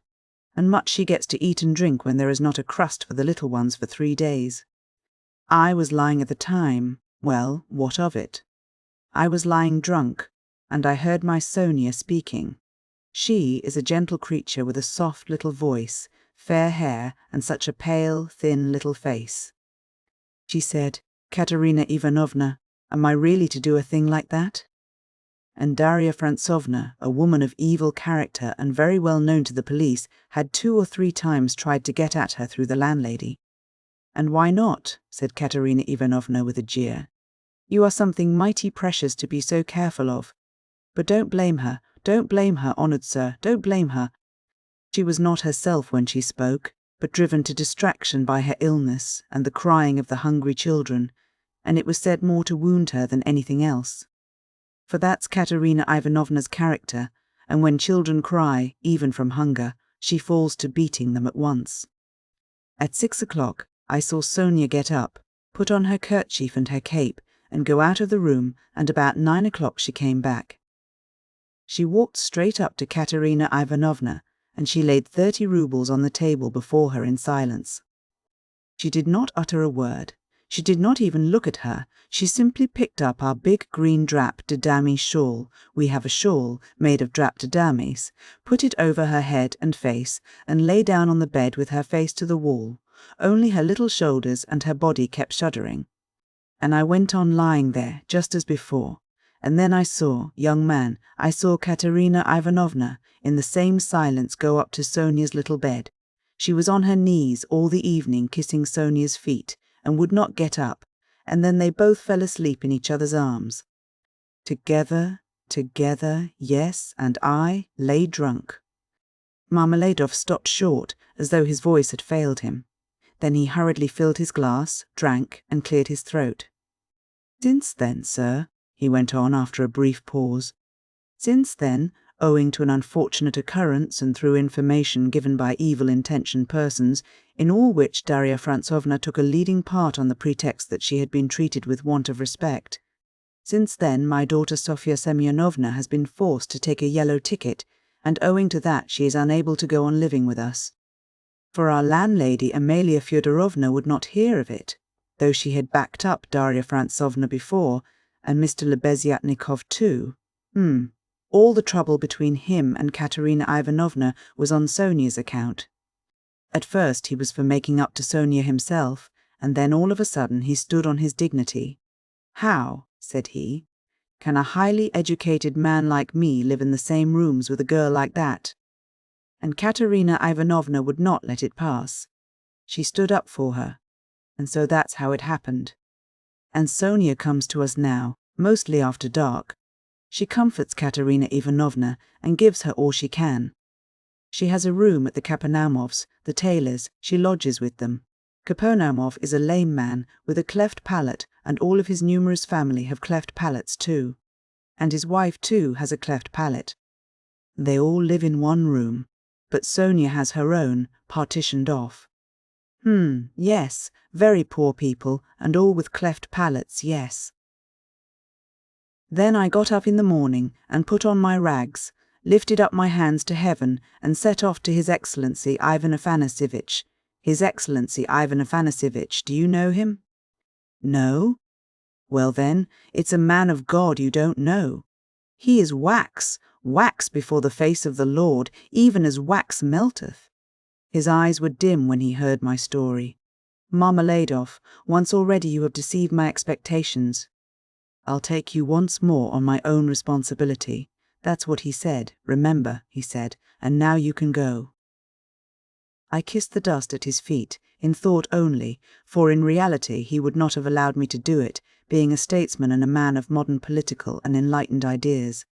And much she gets to eat and drink when there is not a crust for the little ones for 3 days. I was lying at the time. Well, what of it? I was lying drunk, and I heard my Sonia speaking. She is a gentle creature with a soft little voice, fair hair, and such a pale, thin little face. She said, Katerina Ivanovna, am I really to do a thing like that? And Darya Frantsovna, a woman of evil character and very well known to the police, had 2 or 3 times tried to get at her through the landlady. And why not? Said Katerina Ivanovna with a jeer. You are something mighty precious to be so careful of. But don't blame her, honoured sir, don't blame her. She was not herself when she spoke, but driven to distraction by her illness and the crying of the hungry children, and it was said more to wound her than anything else. For that's Katerina Ivanovna's character, and when children cry, even from hunger, she falls to beating them at once. At 6 o'clock, I saw Sonia get up, put on her kerchief and her cape, and go out of the room, and about 9 o'clock she came back. She walked straight up to Katerina Ivanovna, and she laid 30 roubles on the table before her in silence. She did not utter a word. She did not even look at her. She simply picked up our big green drap de dami's shawl. We have a shawl made of drap de damis, put it over her head and face, and lay down on the bed with her face to the wall. Only her little shoulders and her body kept shuddering. And I went on lying there, just as before. And then I saw, young man, I saw Katerina Ivanovna, in the same silence, go up to Sonia's little bed. She was on her knees all the evening kissing Sonia's feet, and would not get up, and then they both fell asleep in each other's arms. Together, yes, and I lay drunk. Marmeladov stopped short, as though his voice had failed him. Then he hurriedly filled his glass, drank, and cleared his throat. Since then, sir, he went on after a brief pause, since then, owing to an unfortunate occurrence and through information given by evil-intentioned persons, in all which Darya Frantsovna took a leading part on the pretext that she had been treated with want of respect. Since then, my daughter Sofya Semyonovna has been forced to take a yellow ticket, and owing to that she is unable to go on living with us. For our landlady, Amalia Fyodorovna, would not hear of it, though she had backed up Darya Frantsovna before, and Mr. Lebeziatnikov too. All the trouble between him and Katerina Ivanovna was on Sonia's account. At first he was for making up to Sonia himself, and then all of a sudden he stood on his dignity. "How," said he, "can a highly educated man like me live in the same rooms with a girl like that?" And Katerina Ivanovna would not let it pass. She stood up for her, and so that's how it happened. And Sonia comes to us now, mostly after dark. She comforts Katerina Ivanovna and gives her all she can. She has a room at the Kapernaumofs, the tailors. She lodges with them. Kapernaumov is a lame man with a cleft palate, and all of his numerous family have cleft palates too. And his wife too has a cleft palate. They all live in one room, but Sonia has her own, partitioned off. Yes, very poor people, and all with cleft palates, yes. Then I got up in the morning and put on my rags, lifted up my hands to heaven, and set off to His Excellency Ivan Afanasievich. His Excellency Ivan Afanasievich, do you know him? No? Well then, it's a man of God you don't know. He is wax, wax before the face of the Lord, even as wax melteth. His eyes were dim when he heard my story. Marmeladov, once already you have deceived my expectations. I'll take you once more on my own responsibility. That's what he said, remember, he said, and now you can go. I kissed the dust at his feet, in thought only, for in reality he would not have allowed me to do it, being a statesman and a man of modern political and enlightened ideas.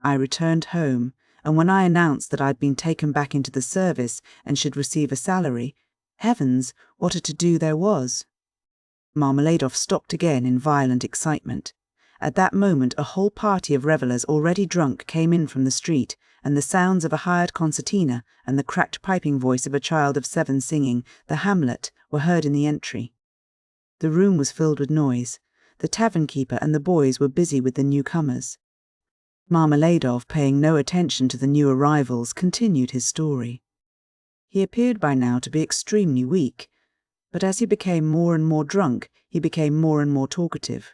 I returned home, and when I announced that I'd been taken back into the service and should receive a salary, heavens, what a to-do there was! Marmeladov stopped again in violent excitement. At that moment a whole party of revellers already drunk came in from the street, and the sounds of a hired concertina and the cracked piping voice of a child of 7 singing the Hamlet were heard in the entry. The room was filled with noise. The tavern-keeper and the boys were busy with the newcomers. Marmeladov, paying no attention to the new arrivals, continued his story. He appeared by now to be extremely weak, but as he became more and more drunk, he became more and more talkative.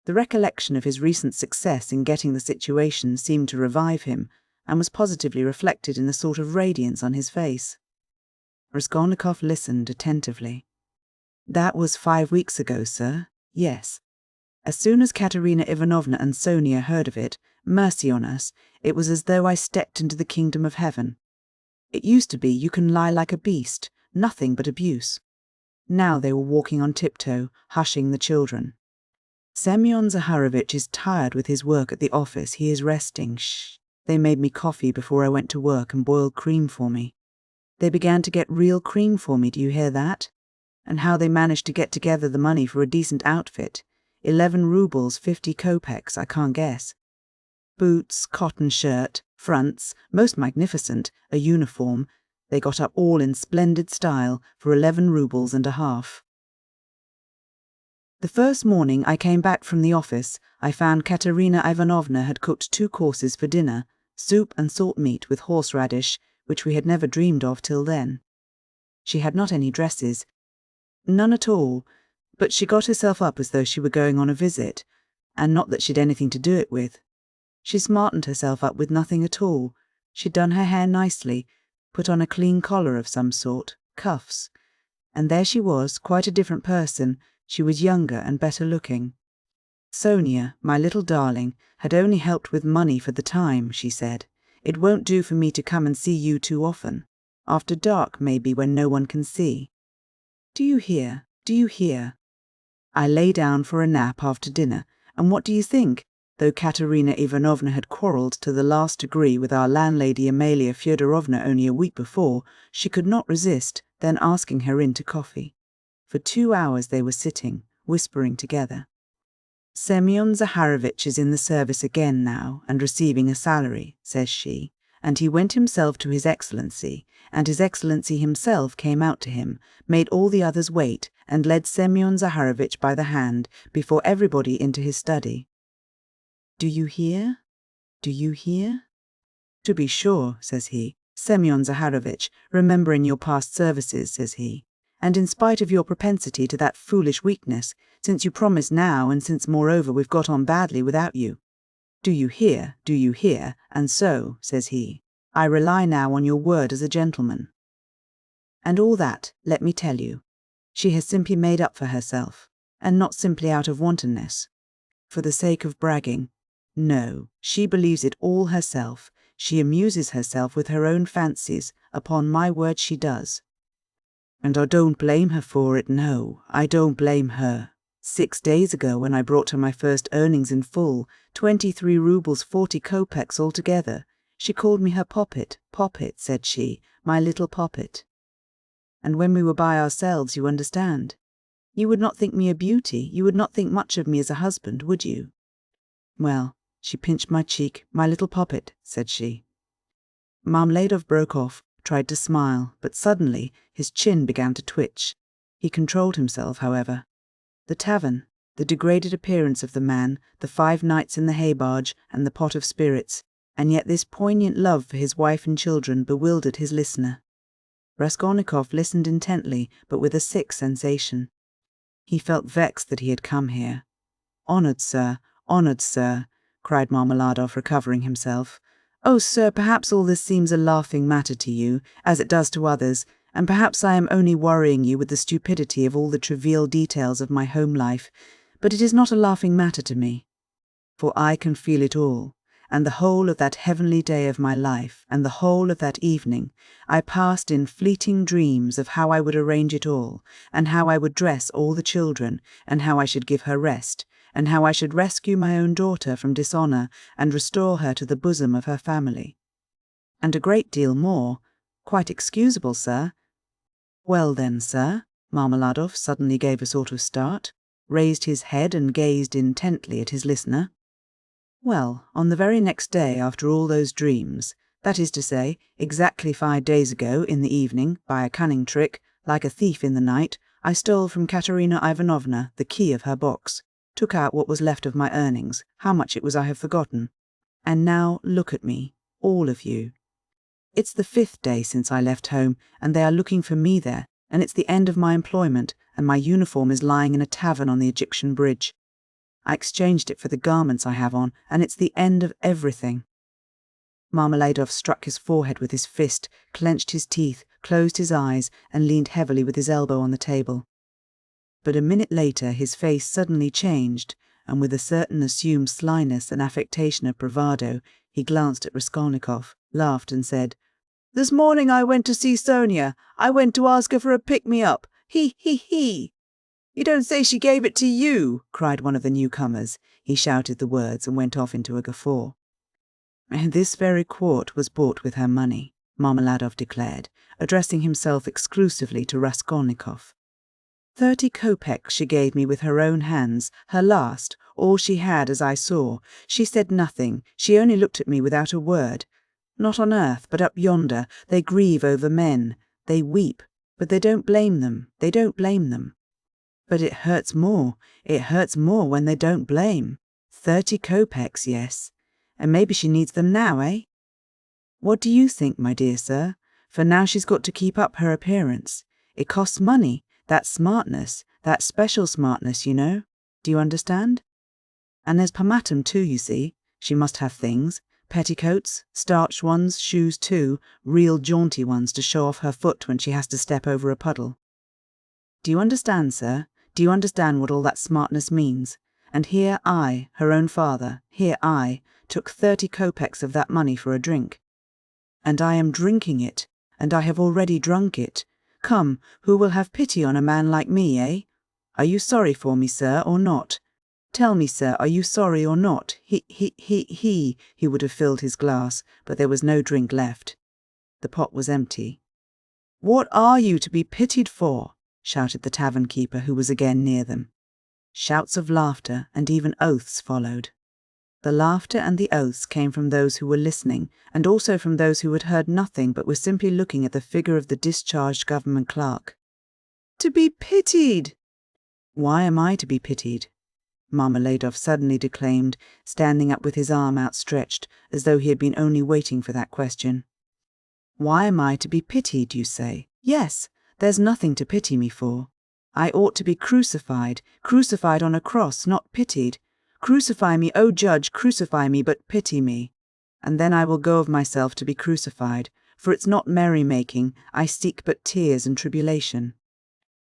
The recollection of his recent success in getting the situation seemed to revive him, and was positively reflected in the sort of radiance on his face. Raskolnikov listened attentively. "That was 5 weeks ago, sir. Yes. As soon as Katerina Ivanovna and Sonia heard of it, mercy on us, it was as though I stepped into the kingdom of heaven. It used to be you can lie like a beast, nothing but abuse. Now they were walking on tiptoe, hushing the children. Semyon Zaharovitch is tired with his work at the office. He is resting. Shh. They made me coffee before I went to work and boiled cream for me. They began to get real cream for me, do you hear that? And how they managed to get together the money for a decent outfit. 11 rubles, 50 kopecks, I can't guess. Boots, cotton shirt, fronts, most magnificent, a uniform. They got up all in splendid style for 11 rubles and a half. The first morning I came back from the office, I found Katerina Ivanovna had cooked 2 courses for dinner, soup and salt meat with horseradish, which we had never dreamed of till then. She had not any dresses, none at all, but she got herself up as though she were going on a visit, and not that she'd anything to do it with. She smartened herself up with nothing at all. She'd done her hair nicely, put on a clean collar of some sort, cuffs, and there she was, quite a different person. She was younger and better looking. Sonia, my little darling, had only helped with money for the time, she said. It won't do for me to come and see you too often. After dark, maybe, when no one can see. Do you hear? Do you hear? I lay down for a nap after dinner, and what do you think? Though Katerina Ivanovna had quarrelled to the last degree with our landlady Amalia Fyodorovna only a week before, she could not resist then asking her in to coffee. For 2 hours they were sitting, whispering together. Semyon Zaharovitch is in the service again now, and receiving a salary, says she, and he went himself to His Excellency, and His Excellency himself came out to him, made all the others wait, and led Semyon Zaharovitch by the hand before everybody into his study. Do you hear? Do you hear? To be sure, says he. Semyon Zaharovitch, remembering your past services, says he, and in spite of your propensity to that foolish weakness, since you promise now, and since moreover we've got on badly without you. Do you hear, and so, says he, I rely now on your word as a gentleman. And all that, let me tell you, she has simply made up for herself, and not simply out of wantonness. For the sake of bragging. No, she believes it all herself. She amuses herself with her own fancies, upon my word she does. And I don't blame her for it, no, I don't blame her. 6 days ago, when I brought her my first earnings in full, 23 roubles 40 kopecks altogether, she called me her poppet, said she, my little poppet. And when we were by ourselves, you understand. You would not think me a beauty, you would not think much of me as a husband, would you? Well, she pinched my cheek, my little poppet, said she. Marmeladov broke off, tried to smile, but suddenly his chin began to twitch. He controlled himself, however. The tavern, the degraded appearance of the man, the 5 nights in the hay-barge, and the pot of spirits, and yet this poignant love for his wife and children bewildered his listener. Raskolnikov listened intently, but with a sick sensation. He felt vexed that he had come here. Honoured sir, cried Marmeladov, recovering himself. Oh, sir, perhaps all this seems a laughing matter to you, as it does to others, and perhaps I am only worrying you with the stupidity of all the trivial details of my home life, but it is not a laughing matter to me. For I can feel it all, and the whole of that heavenly day of my life, and the whole of that evening, I passed in fleeting dreams of how I would arrange it all, and how I would dress all the children, and how I should give her rest, and how I should rescue my own daughter from dishonour and restore her to the bosom of her family. And a great deal more, quite excusable, sir. Well then, sir, Marmeladov suddenly gave a sort of start, raised his head and gazed intently at his listener. Well, on the very next day after all those dreams, that is to say, exactly 5 days ago, in the evening, by a cunning trick, like a thief in the night, I stole from Katerina Ivanovna the key of her box, took out what was left of my earnings, how much it was I have forgotten. And now look at me, all of you. It's the 5th day since I left home, and they are looking for me there, and it's the end of my employment, and my uniform is lying in a tavern on the Egyptian bridge. I exchanged it for the garments I have on, and it's the end of everything. Marmeladov struck his forehead with his fist, clenched his teeth, closed his eyes, and leaned heavily with his elbow on the table. But a minute later his face suddenly changed, and with a certain assumed slyness and affectation of bravado, he glanced at Raskolnikov, laughed, and said, "This morning I went to see Sonia. I went to ask her for a pick-me-up. He! You don't say she gave it to you!" cried one of the newcomers. He shouted the words and went off into a guffaw. "And this very quart was bought with her money," Marmeladov declared, addressing himself exclusively to Raskolnikov. 30 kopecks she gave me with her own hands, her last, all she had, as I saw. She said nothing, she only looked at me without a word. Not on earth, but up yonder, they grieve over men. They weep, but they don't blame them, But it hurts more when they don't blame. 30 kopecks, yes. And maybe she needs them now, eh? What do you think, my dear sir? For now she's got to keep up her appearance. It costs money. That smartness, that special smartness, you know. Do you understand? And there's pomatum too, you see. She must have things. Petticoats, starched ones, shoes too, real jaunty ones to show off her foot when she has to step over a puddle. Do you understand, sir? Do you understand what all that smartness means? And here I, her own father, took 30 kopecks of that money for a drink. And I am drinking it, and I have already drunk it. Come, who will have pity on a man like me, eh? Are you sorry for me, sir, or not? Tell me, sir, are you sorry or not? He would have filled his glass, but there was no drink left. The pot was empty. What are you to be pitied for? Shouted the tavern-keeper, who was again near them. Shouts of laughter and even oaths followed. The laughter and the oaths came from those who were listening, and also from those who had heard nothing but were simply looking at the figure of the discharged government clerk. "To be pitied!" "Why am I to be pitied?" Marmeladov suddenly declaimed, standing up with his arm outstretched, as though he had been only waiting for that question. "Why am I to be pitied, you say? Yes, there's nothing to pity me for. I ought to be crucified on a cross, not pitied. Crucify me, O judge, crucify me, but pity me. And then I will go of myself to be crucified, for it's not merry-making, I seek but tears and tribulation.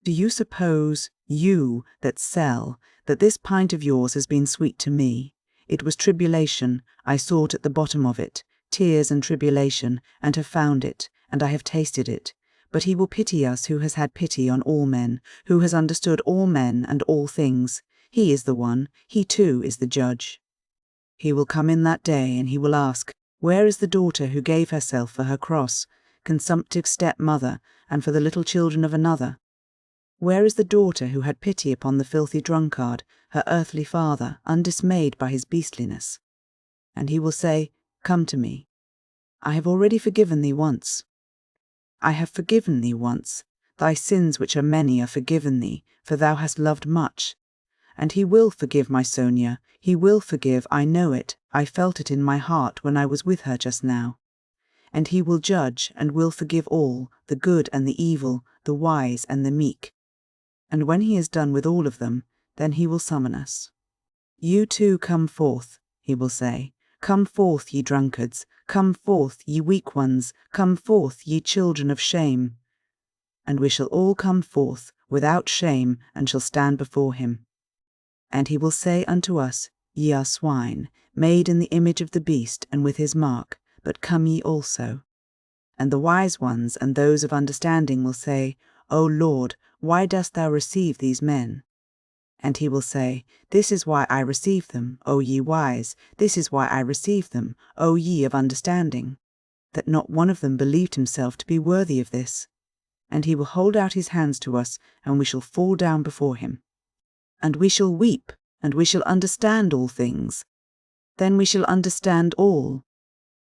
Do you suppose, you that sell, that this pint of yours has been sweet to me? It was tribulation, I sought at the bottom of it, tears and tribulation, and have found it, and I have tasted it. But he will pity us who has had pity on all men, who has understood all men and all things. He is the one, he too is the judge. He will come in that day, and he will ask, where is the daughter who gave herself for her cross, consumptive stepmother, and for the little children of another? Where is the daughter who had pity upon the filthy drunkard, her earthly father, undismayed by his beastliness? And he will say, come to me. I have already forgiven thee once. I have forgiven thee once. Thy sins which are many are forgiven thee, for thou hast loved much. And he will forgive my Sonia, he will forgive, I know it, I felt it in my heart when I was with her just now. And he will judge and will forgive all, the good and the evil, the wise and the meek. And when he is done with all of them, then he will summon us. You too come forth, he will say. Come forth, ye drunkards, come forth, ye weak ones, come forth, ye children of shame. And we shall all come forth, without shame, and shall stand before him. And he will say unto us, Ye are swine, made in the image of the beast, and with his mark, but come ye also. And the wise ones and those of understanding will say, O Lord, why dost thou receive these men? And he will say, This is why I receive them, O ye wise, this is why I receive them, O ye of understanding, that not one of them believed himself to be worthy of this. And he will hold out his hands to us, and we shall fall down before him. And we shall weep, and we shall understand all things. Then we shall understand all.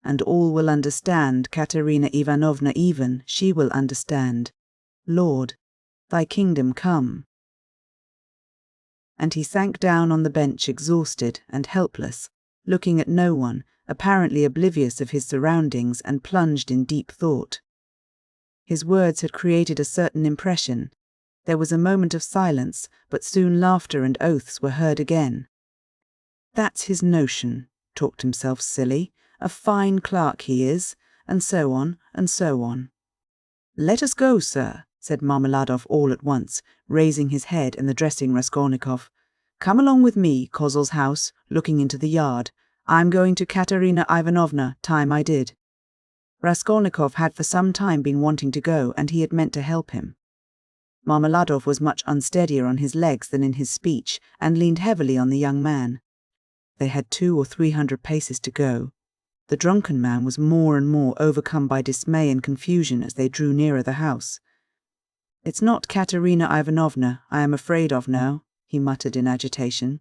And all will understand, Katerina Ivanovna even, she will understand. Lord, thy kingdom come. And he sank down on the bench exhausted and helpless, looking at no one, apparently oblivious of his surroundings and plunged in deep thought. His words had created a certain impression. There was a moment of silence, but soon laughter and oaths were heard again. That's his notion, talked himself silly, a fine clerk he is, and so on, and so on. Let us go, sir, said Marmeladov all at once, raising his head and addressing Raskolnikov. Come along with me, Kozl's house, looking into the yard. I'm going to Katerina Ivanovna, time I did. Raskolnikov had for some time been wanting to go, and he had meant to help him. Marmeladov was much unsteadier on his legs than in his speech, and leaned heavily on the young man. They had 200 or 300 paces to go. The drunken man was more and more overcome by dismay and confusion as they drew nearer the house. It's not Katerina Ivanovna I am afraid of now, he muttered in agitation,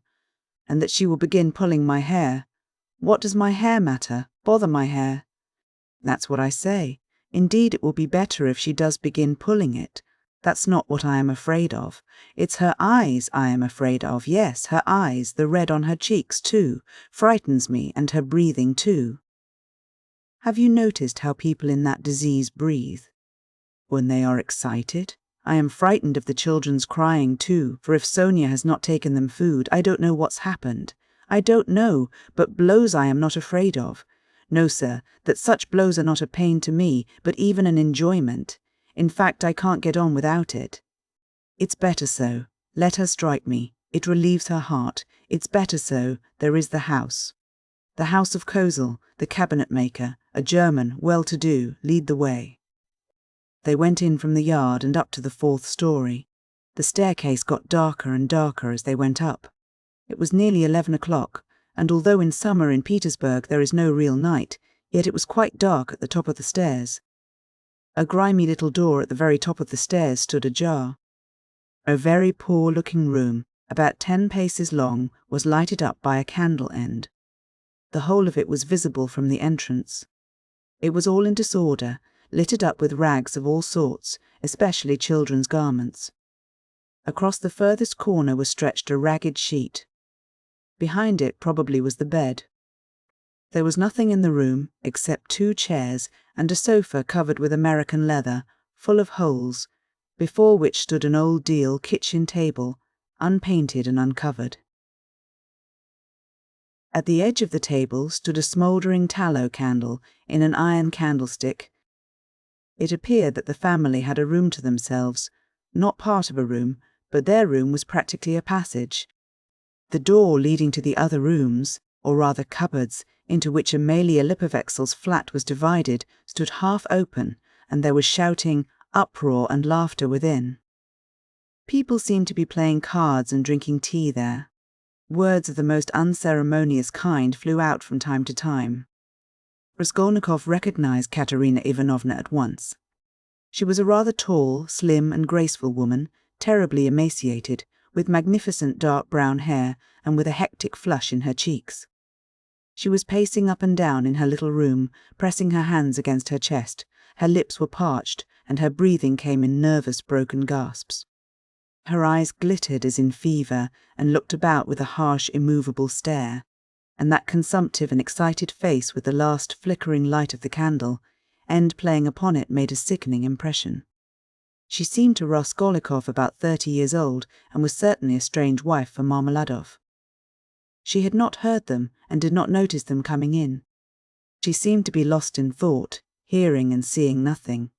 and that she will begin pulling my hair. What does my hair matter? Bother my hair. That's what I say. Indeed, it will be better if she does begin pulling it. That's not what I am afraid of. It's her eyes I am afraid of. Yes, her eyes, the red on her cheeks too, frightens me, and her breathing too. Have you noticed how people in that disease breathe? When they are excited? I am frightened of the children's crying too, for if Sonia has not taken them food, I don't know what's happened. I don't know, but blows I am not afraid of. No, sir, that such blows are not a pain to me, but even an enjoyment. In fact, I can't get on without it. It's better so. Let her strike me. It relieves her heart. It's better so. There is the house. The house of Kozl, the cabinet-maker, a German, well-to-do, lead the way. They went in from the yard and up to the 4th story. The staircase got darker and darker as they went up. It was nearly 11 o'clock, and although in summer in Petersburg there is no real night, yet it was quite dark at the top of the stairs. A grimy little door at the very top of the stairs stood ajar. A very poor-looking room, about 10 paces long, was lighted up by a candle end. The whole of it was visible from the entrance. It was all in disorder, littered up with rags of all sorts, especially children's garments. Across the furthest corner was stretched a ragged sheet. Behind it probably was the bed. There was nothing in the room except 2 chairs and a sofa covered with American leather, full of holes, before which stood an old deal kitchen table, unpainted and uncovered. At the edge of the table stood a smouldering tallow candle in an iron candlestick. It appeared that the family had a room to themselves, not part of a room, but their room was practically a passage. The door leading to the other rooms, or rather cupboards, into which Amelia Lipovexel's flat was divided, stood half open, and there was shouting, uproar and laughter within. People seemed to be playing cards and drinking tea there. Words of the most unceremonious kind flew out from time to time. Raskolnikov recognized Katerina Ivanovna at once. She was a rather tall, slim and graceful woman, terribly emaciated, with magnificent dark brown hair and with a hectic flush in her cheeks. She was pacing up and down in her little room, pressing her hands against her chest. Her lips were parched, and her breathing came in nervous, broken gasps. Her eyes glittered as in fever, and looked about with a harsh, immovable stare, and that consumptive and excited face with the last flickering light of the candle, end playing upon it, made a sickening impression. She seemed to Raskolnikov about 30 years old, and was certainly a strange wife for Marmeladov. She had not heard them, and did not notice them coming in. She seemed to be lost in thought, hearing and seeing nothing.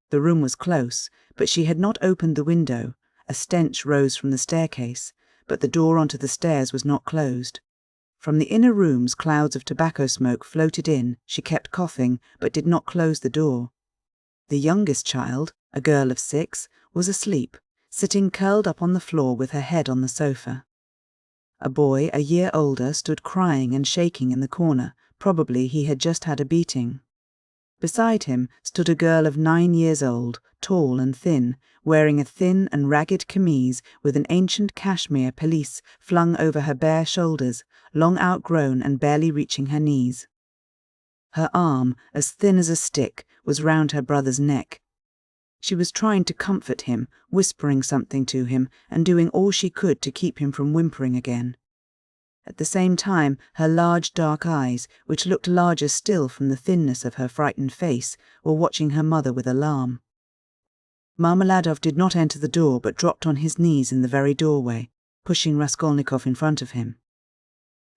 The room was close, but she had not opened the window. A stench rose from the staircase, but the door onto the stairs was not closed. From the inner rooms clouds of tobacco smoke floated in. She kept coughing, but did not close the door. The youngest child, a girl of 6, was asleep, sitting curled up on the floor with her head on the sofa. A boy, a year older, stood crying and shaking in the corner. Probably he had just had a beating. Beside him stood a girl of 9 years old, tall and thin, wearing a thin and ragged chemise with an ancient cashmere pelisse flung over her bare shoulders, long outgrown and barely reaching her knees. Her arm, as thin as a stick, was round her brother's neck. She was trying to comfort him, whispering something to him, and doing all she could to keep him from whimpering again. At the same time, her large dark eyes, which looked larger still from the thinness of her frightened face, were watching her mother with alarm. Marmeladov did not enter the door, but dropped on his knees in the very doorway, pushing Raskolnikov in front of him.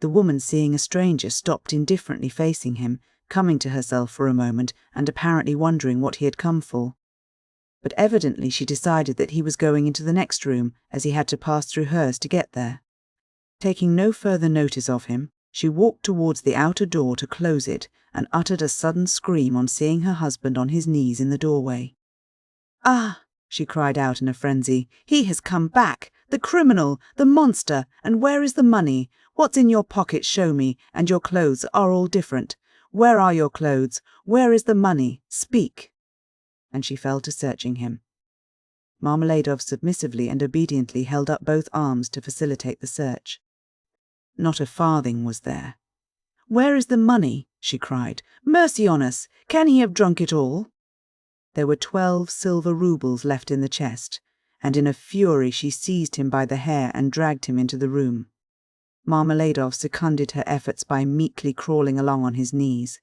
The woman, seeing a stranger, stopped indifferently facing him, coming to herself for a moment and apparently wondering what he had come for. But evidently she decided that he was going into the next room, as he had to pass through hers to get there. Taking no further notice of him, she walked towards the outer door to close it, and uttered a sudden scream on seeing her husband on his knees in the doorway. "Ah!" she cried out in a frenzy. "He has come back! The criminal! The monster! And where is the money? What's in your pocket? Show me, and your clothes are all different. Where are your clothes? Where is the money? Speak!" And she fell to searching him. Marmeladov submissively and obediently held up both arms to facilitate the search. Not a farthing was there. "Where is the money?" she cried. "Mercy on us! Can he have drunk it all?" There were 12 silver roubles left in the chest, and in a fury she seized him by the hair and dragged him into the room. Marmeladov seconded her efforts by meekly crawling along on his knees.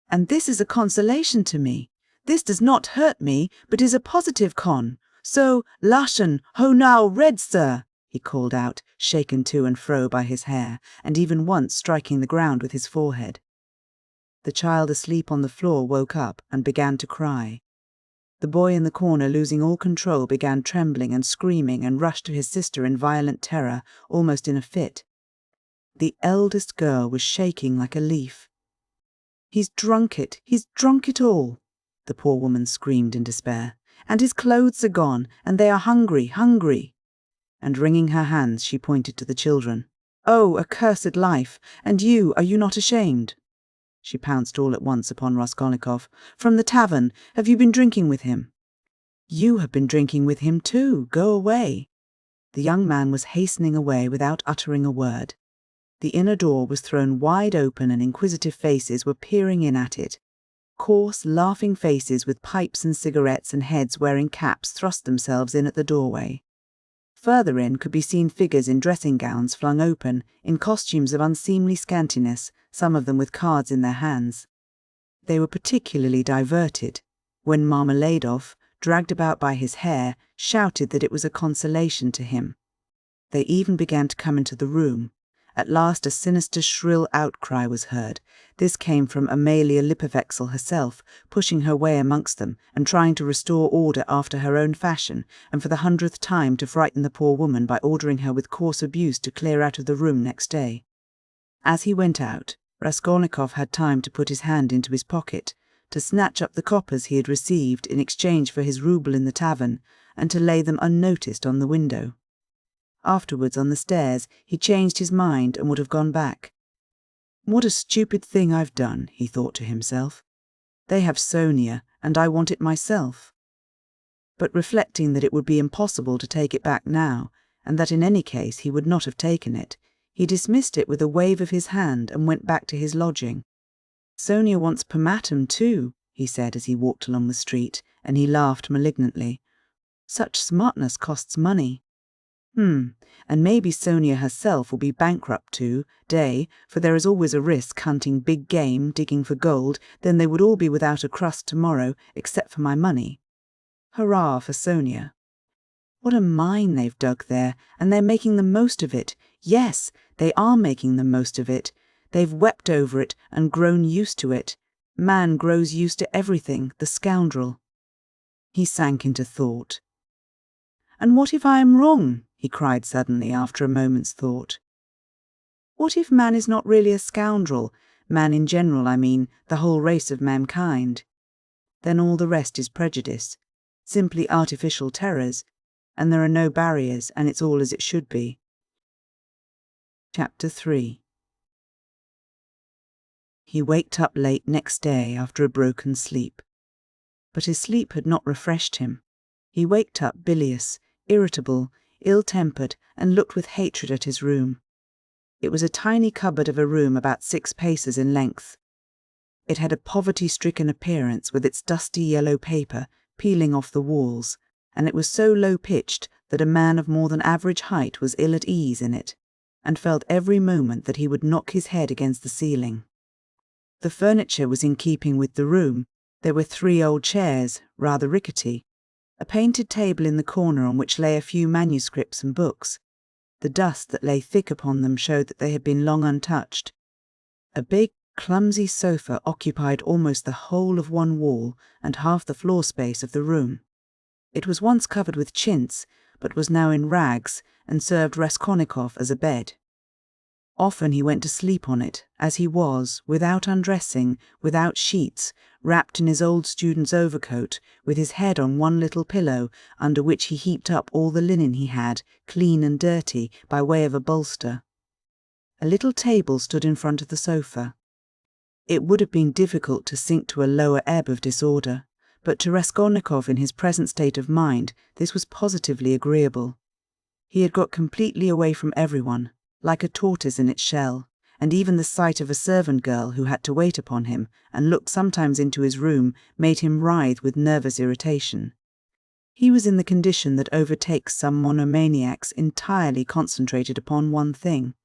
"And this is a consolation to me. This does not hurt me, but is a positive con. So, Laschen, ho now, red, sir!" he called out, shaken to and fro by his hair, and even once striking the ground with his forehead. The child asleep on the floor woke up and began to cry. The boy in the corner, losing all control, began trembling and screaming and rushed to his sister in violent terror, almost in a fit. The eldest girl was shaking like a leaf. He's drunk it all," the poor woman screamed in despair. "And his clothes are gone, and they are hungry. And wringing her hands, she pointed to the children. "Oh, accursed life! And you, are you not ashamed?" She pounced all at once upon Raskolnikov. "From the tavern, have you been drinking with him?" "You have been drinking with him too. Go away." the young man was hastening away without uttering a word. The inner door was thrown wide open and inquisitive faces were peering in at it. Coarse, laughing faces with pipes and cigarettes and heads wearing caps thrust themselves in at the doorway. Further in could be seen figures in dressing gowns flung open, in costumes of unseemly scantiness, some of them with cards in their hands. They were particularly diverted when Marmeladov, dragged about by his hair, shouted that it was a consolation to him. They even began to come into the room. At last a sinister shrill outcry was heard. This came from Amalia Lipovexel herself, pushing her way amongst them and trying to restore order after her own fashion, and for the 100th time to frighten the poor woman by ordering her with coarse abuse to clear out of the room next day. As he went out, Raskolnikov had time to put his hand into his pocket, to snatch up the coppers he had received in exchange for his rouble in the tavern, and to lay them unnoticed on the window. Afterwards, on the stairs, he changed his mind and would have gone back. "What a stupid thing I've done," he thought to himself. "They have Sonia, and I want it myself." But reflecting that it would be impossible to take it back now, and that in any case he would not have taken it, he dismissed it with a wave of his hand and went back to his lodging. "Sonia wants pomatum too," he said as he walked along the street, and he laughed malignantly. "Such smartness costs money. And maybe Sonia herself will be bankrupt today, for there is always a risk hunting big game, digging for gold, then they would all be without a crust tomorrow, except for my money. Hurrah for Sonia. What a mine they've dug there, and they're making the most of it. Yes, they are making the most of it. They've wept over it and grown used to it. Man grows used to everything, the scoundrel." He sank into thought. "And what if I am wrong?" he cried suddenly after a moment's thought. "What if man is not really a scoundrel? Man in general, I mean, the whole race of mankind. Then all the rest is prejudice, simply artificial terrors, and there are no barriers, and it's all as it should be." Chapter 3. He waked up late next day after a broken sleep. But his sleep had not refreshed him. He waked up bilious, irritable, ill-tempered, and looked with hatred at his room. It was a tiny cupboard of a room about 6 paces in length. It had a poverty-stricken appearance with its dusty yellow paper peeling off the walls, and it was so low-pitched that a man of more than average height was ill at ease in it, and felt every moment that he would knock his head against the ceiling. The furniture was in keeping with the room. There were 3 old chairs, rather rickety, a painted table in the corner on which lay a few manuscripts and books. The dust that lay thick upon them showed that they had been long untouched. A big, clumsy sofa occupied almost the whole of one wall and half the floor space of the room. It was once covered with chintz, but was now in rags and served Raskolnikov as a bed. Often he went to sleep on it, as he was, without undressing, without sheets, wrapped in his old student's overcoat, with his head on one little pillow, under which he heaped up all the linen he had, clean and dirty, by way of a bolster. A little table stood in front of the sofa. It would have been difficult to sink to a lower ebb of disorder, but to Raskolnikov in his present state of mind this was positively agreeable. He had got completely away from everyone, like a tortoise in its shell, and even the sight of a servant girl who had to wait upon him and looked sometimes into his room made him writhe with nervous irritation. He was in the condition that overtakes some monomaniacs entirely concentrated upon one thing.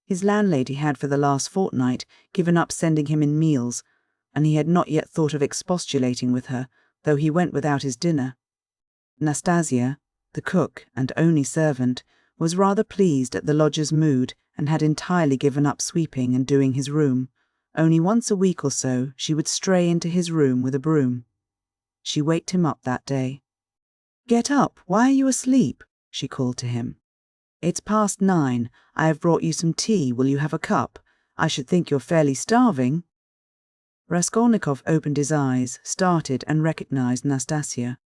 His landlady had for the last fortnight given up sending him in meals, and he had not yet thought of expostulating with her, though he went without his dinner. Nastasia, the cook and only servant, was rather pleased at the lodger's mood and had entirely given up sweeping and doing his room. Only once a week or so she would stray into his room with a broom. She waked him up that day. "Get up, why are you asleep?" she called to him. "It's past 9. I have brought you some tea. Will you have a cup? I should think you're fairly starving." Raskolnikov opened his eyes, started, and recognized Nastasia.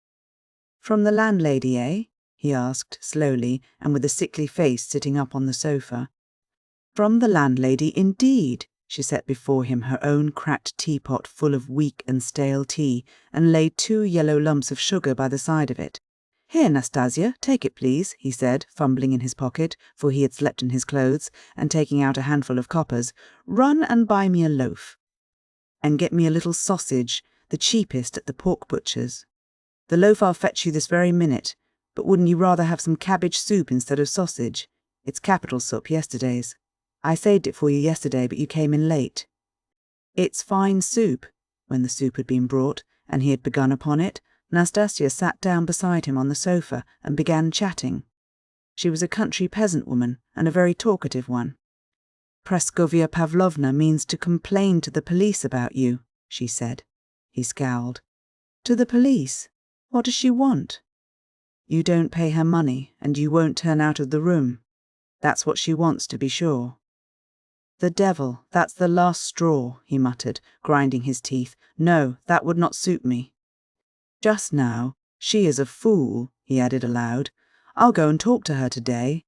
"From the landlady, eh?" he asked, slowly, and with a sickly face sitting up on the sofa. "From the landlady, indeed." She set before him her own cracked teapot full of weak and stale tea, and laid 2 yellow lumps of sugar by the side of it. "Here, Nastasia, take it please," he said, fumbling in his pocket, for he had slept in his clothes, and taking out a handful of coppers. "Run and buy me a loaf. And get me a little sausage, the cheapest at the pork butcher's. The loaf I'll fetch you this very minute, but wouldn't you rather have some cabbage soup instead of sausage? It's capital soup, yesterday's. I saved it for you yesterday, but you came in late." "It's fine soup." When the soup had been brought, and he had begun upon it, Nastasia sat down beside him on the sofa and began chatting. She was a country peasant woman, and a very talkative one. "Praskovia Pavlovna means to complain to the police about you," she said. He scowled. "To the police? What does she want?" "You don't pay her money, and you won't turn out of the room. That's what she wants, to be sure." "The devil, that's the last straw," he muttered, grinding his teeth. "No, that would not suit me. Just now, she is a fool," he added aloud. "I'll go and talk to her today.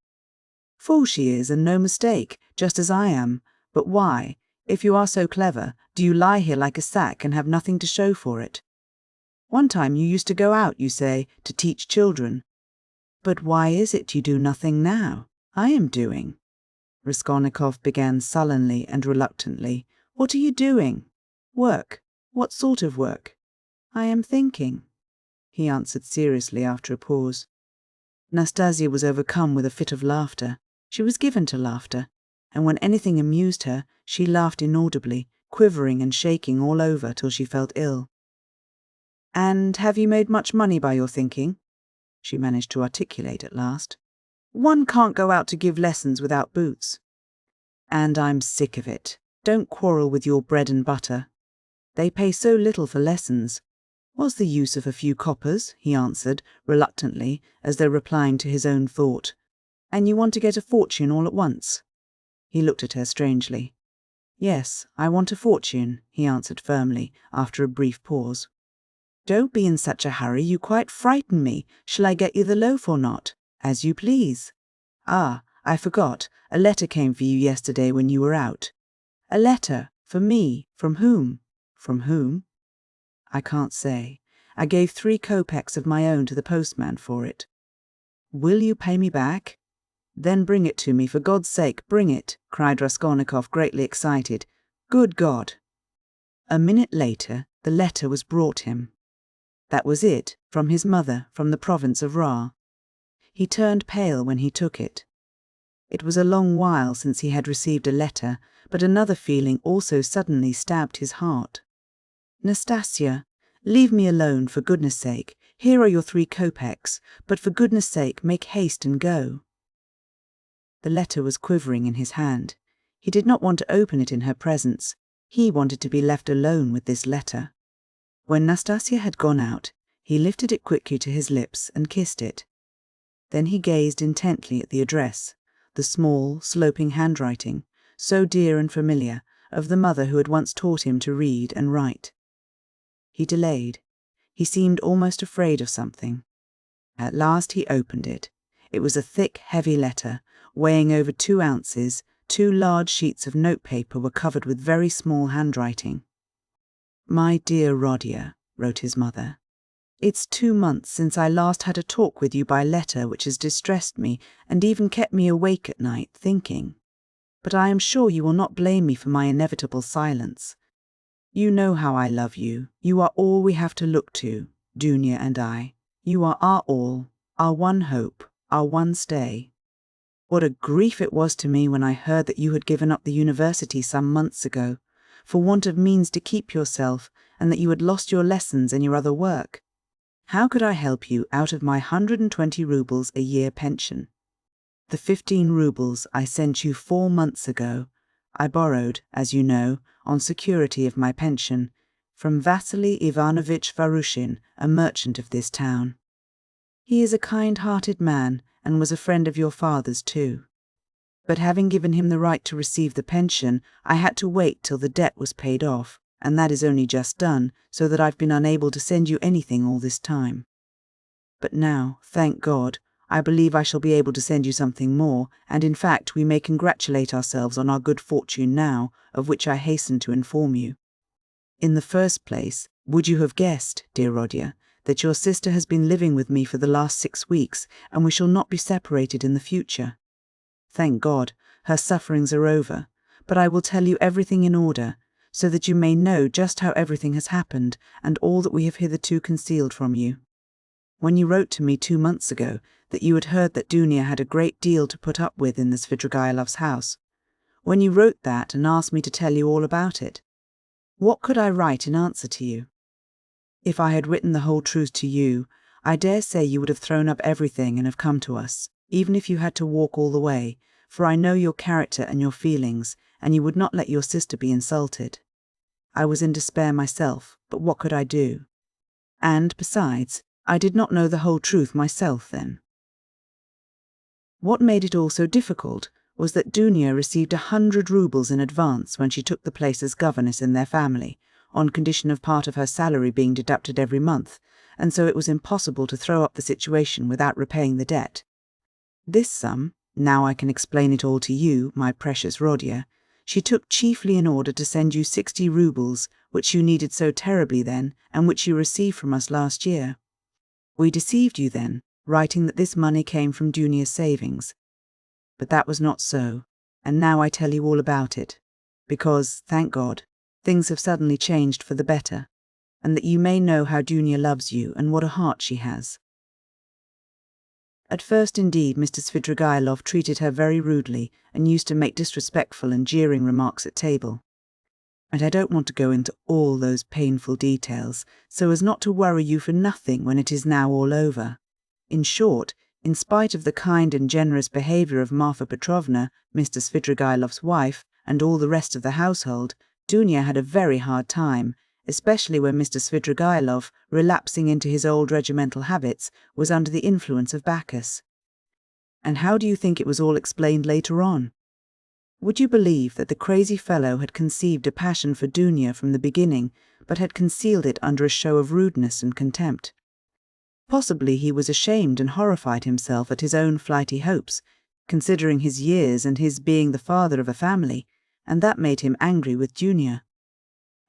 Fool she is, and no mistake, just as I am. But why, if you are so clever, do you lie here like a sack and have nothing to show for it? One time you used to go out, you say, to teach children. But why is it you do nothing now? I am doing." Raskolnikov began sullenly and reluctantly. "What are you doing?" "Work. What sort of work?" "I am thinking," he answered seriously after a pause. Nastasia was overcome with a fit of laughter. She was given to laughter, and when anything amused her, she laughed inaudibly, quivering and shaking all over till she felt ill. "And have you made much money by your thinking?" she managed to articulate at last. "One can't go out to give lessons without boots." "And I'm sick of it. Don't quarrel with your bread and butter. They pay so little for lessons. What's the use of a few coppers?" he answered, reluctantly, as though replying to his own thought. "And you want to get a fortune all at once?" He looked at her strangely. "Yes, I want a fortune," he answered firmly, after a brief pause. "Don't be in such a hurry, you quite frighten me. Shall I get you the loaf or not?" "As you please." "Ah, I forgot. A letter came for you yesterday when you were out." "A letter? For me? From whom?" "From whom?" "I can't say. I gave 3 kopecks of my own to the postman for it." "Will you pay me back?" "Then bring it to me, for God's sake, bring it," cried Raskolnikov, greatly excited. "Good God!" A minute later, the letter was brought him. That was it, from his mother, from the province of Ra. He turned pale when he took it. It was a long while since he had received a letter, but another feeling also suddenly stabbed his heart. "Nastasia, leave me alone, for goodness' sake. Here are your 3 kopecks, but for goodness' sake make haste and go." The letter was quivering in his hand. He did not want to open it in her presence. He wanted to be left alone with this letter. When Nastasia had gone out, he lifted it quickly to his lips and kissed it. Then he gazed intently at the address, the small, sloping handwriting, so dear and familiar, of the mother who had once taught him to read and write. He delayed. He seemed almost afraid of something. At last he opened it. It was a thick, heavy letter, weighing over 2 ounces. 2 large sheets of notepaper were covered with very small handwriting. "My dear Rodya," wrote his mother, "it's 2 months since I last had a talk with you by letter which has distressed me and even kept me awake at night, thinking. But I am sure you will not blame me for my inevitable silence. You know how I love you. You are all we have to look to, Dunya and I. You are our all, our one hope, our one stay. What a grief it was to me when I heard that you had given up the university some months ago, for want of means to keep yourself, and that you had lost your lessons and your other work. How could I help you out of my 120 roubles a year pension? The 15 roubles I sent you 4 months ago, I borrowed, as you know, on security of my pension, from Vasily Ivanovitch Varushin, a merchant of this town. He is a kind-hearted man, and was a friend of your father's too. But having given him the right to receive the pension, I had to wait till the debt was paid off, and that is only just done, so that I've been unable to send you anything all this time. But now, thank God, I believe I shall be able to send you something more, and in fact we may congratulate ourselves on our good fortune now, of which I hasten to inform you. In the first place, would you have guessed, dear Rodya, that your sister has been living with me for the last 6 weeks, and we shall not be separated in the future. Thank God, her sufferings are over, but I will tell you everything in order, so that you may know just how everything has happened and all that we have hitherto concealed from you. When you wrote to me 2 months ago that you had heard that Dunya had a great deal to put up with in the Svidrigailov's house, when you wrote that and asked me to tell you all about it, what could I write in answer to you? If I had written the whole truth to you, I dare say you would have thrown up everything and have come to us, even if you had to walk all the way, for I know your character and your feelings, and you would not let your sister be insulted. I was in despair myself, but what could I do? And, besides, I did not know the whole truth myself then. What made it all so difficult was that Dunya received 100 rubles in advance when she took the place as governess in their family, on condition of part of her salary being deducted every month, and so it was impossible to throw up the situation without repaying the debt. This sum, now I can explain it all to you, my precious Rodya, she took chiefly in order to send you 60 rubles, which you needed so terribly then, and which you received from us last year. We deceived you then, writing that this money came from Dunya's savings. But that was not so, and now I tell you all about it, because, thank God, things have suddenly changed for the better, and that you may know how Dunya loves you and what a heart she has. At first, indeed, Mr. Svidrigailov treated her very rudely and used to make disrespectful and jeering remarks at table. And I don't want to go into all those painful details, so as not to worry you for nothing when it is now all over. In short, in spite of the kind and generous behaviour of Marfa Petrovna, Mr. Svidrigailov's wife, and all the rest of the household, Dunya had a very hard time, especially when Mr. Svidrigailov, relapsing into his old regimental habits, was under the influence of Bacchus. And how do you think it was all explained later on? Would you believe that the crazy fellow had conceived a passion for Dunya from the beginning, but had concealed it under a show of rudeness and contempt? Possibly he was ashamed and horrified himself at his own flighty hopes, considering his years and his being the father of a family, and that made him angry with Dunya.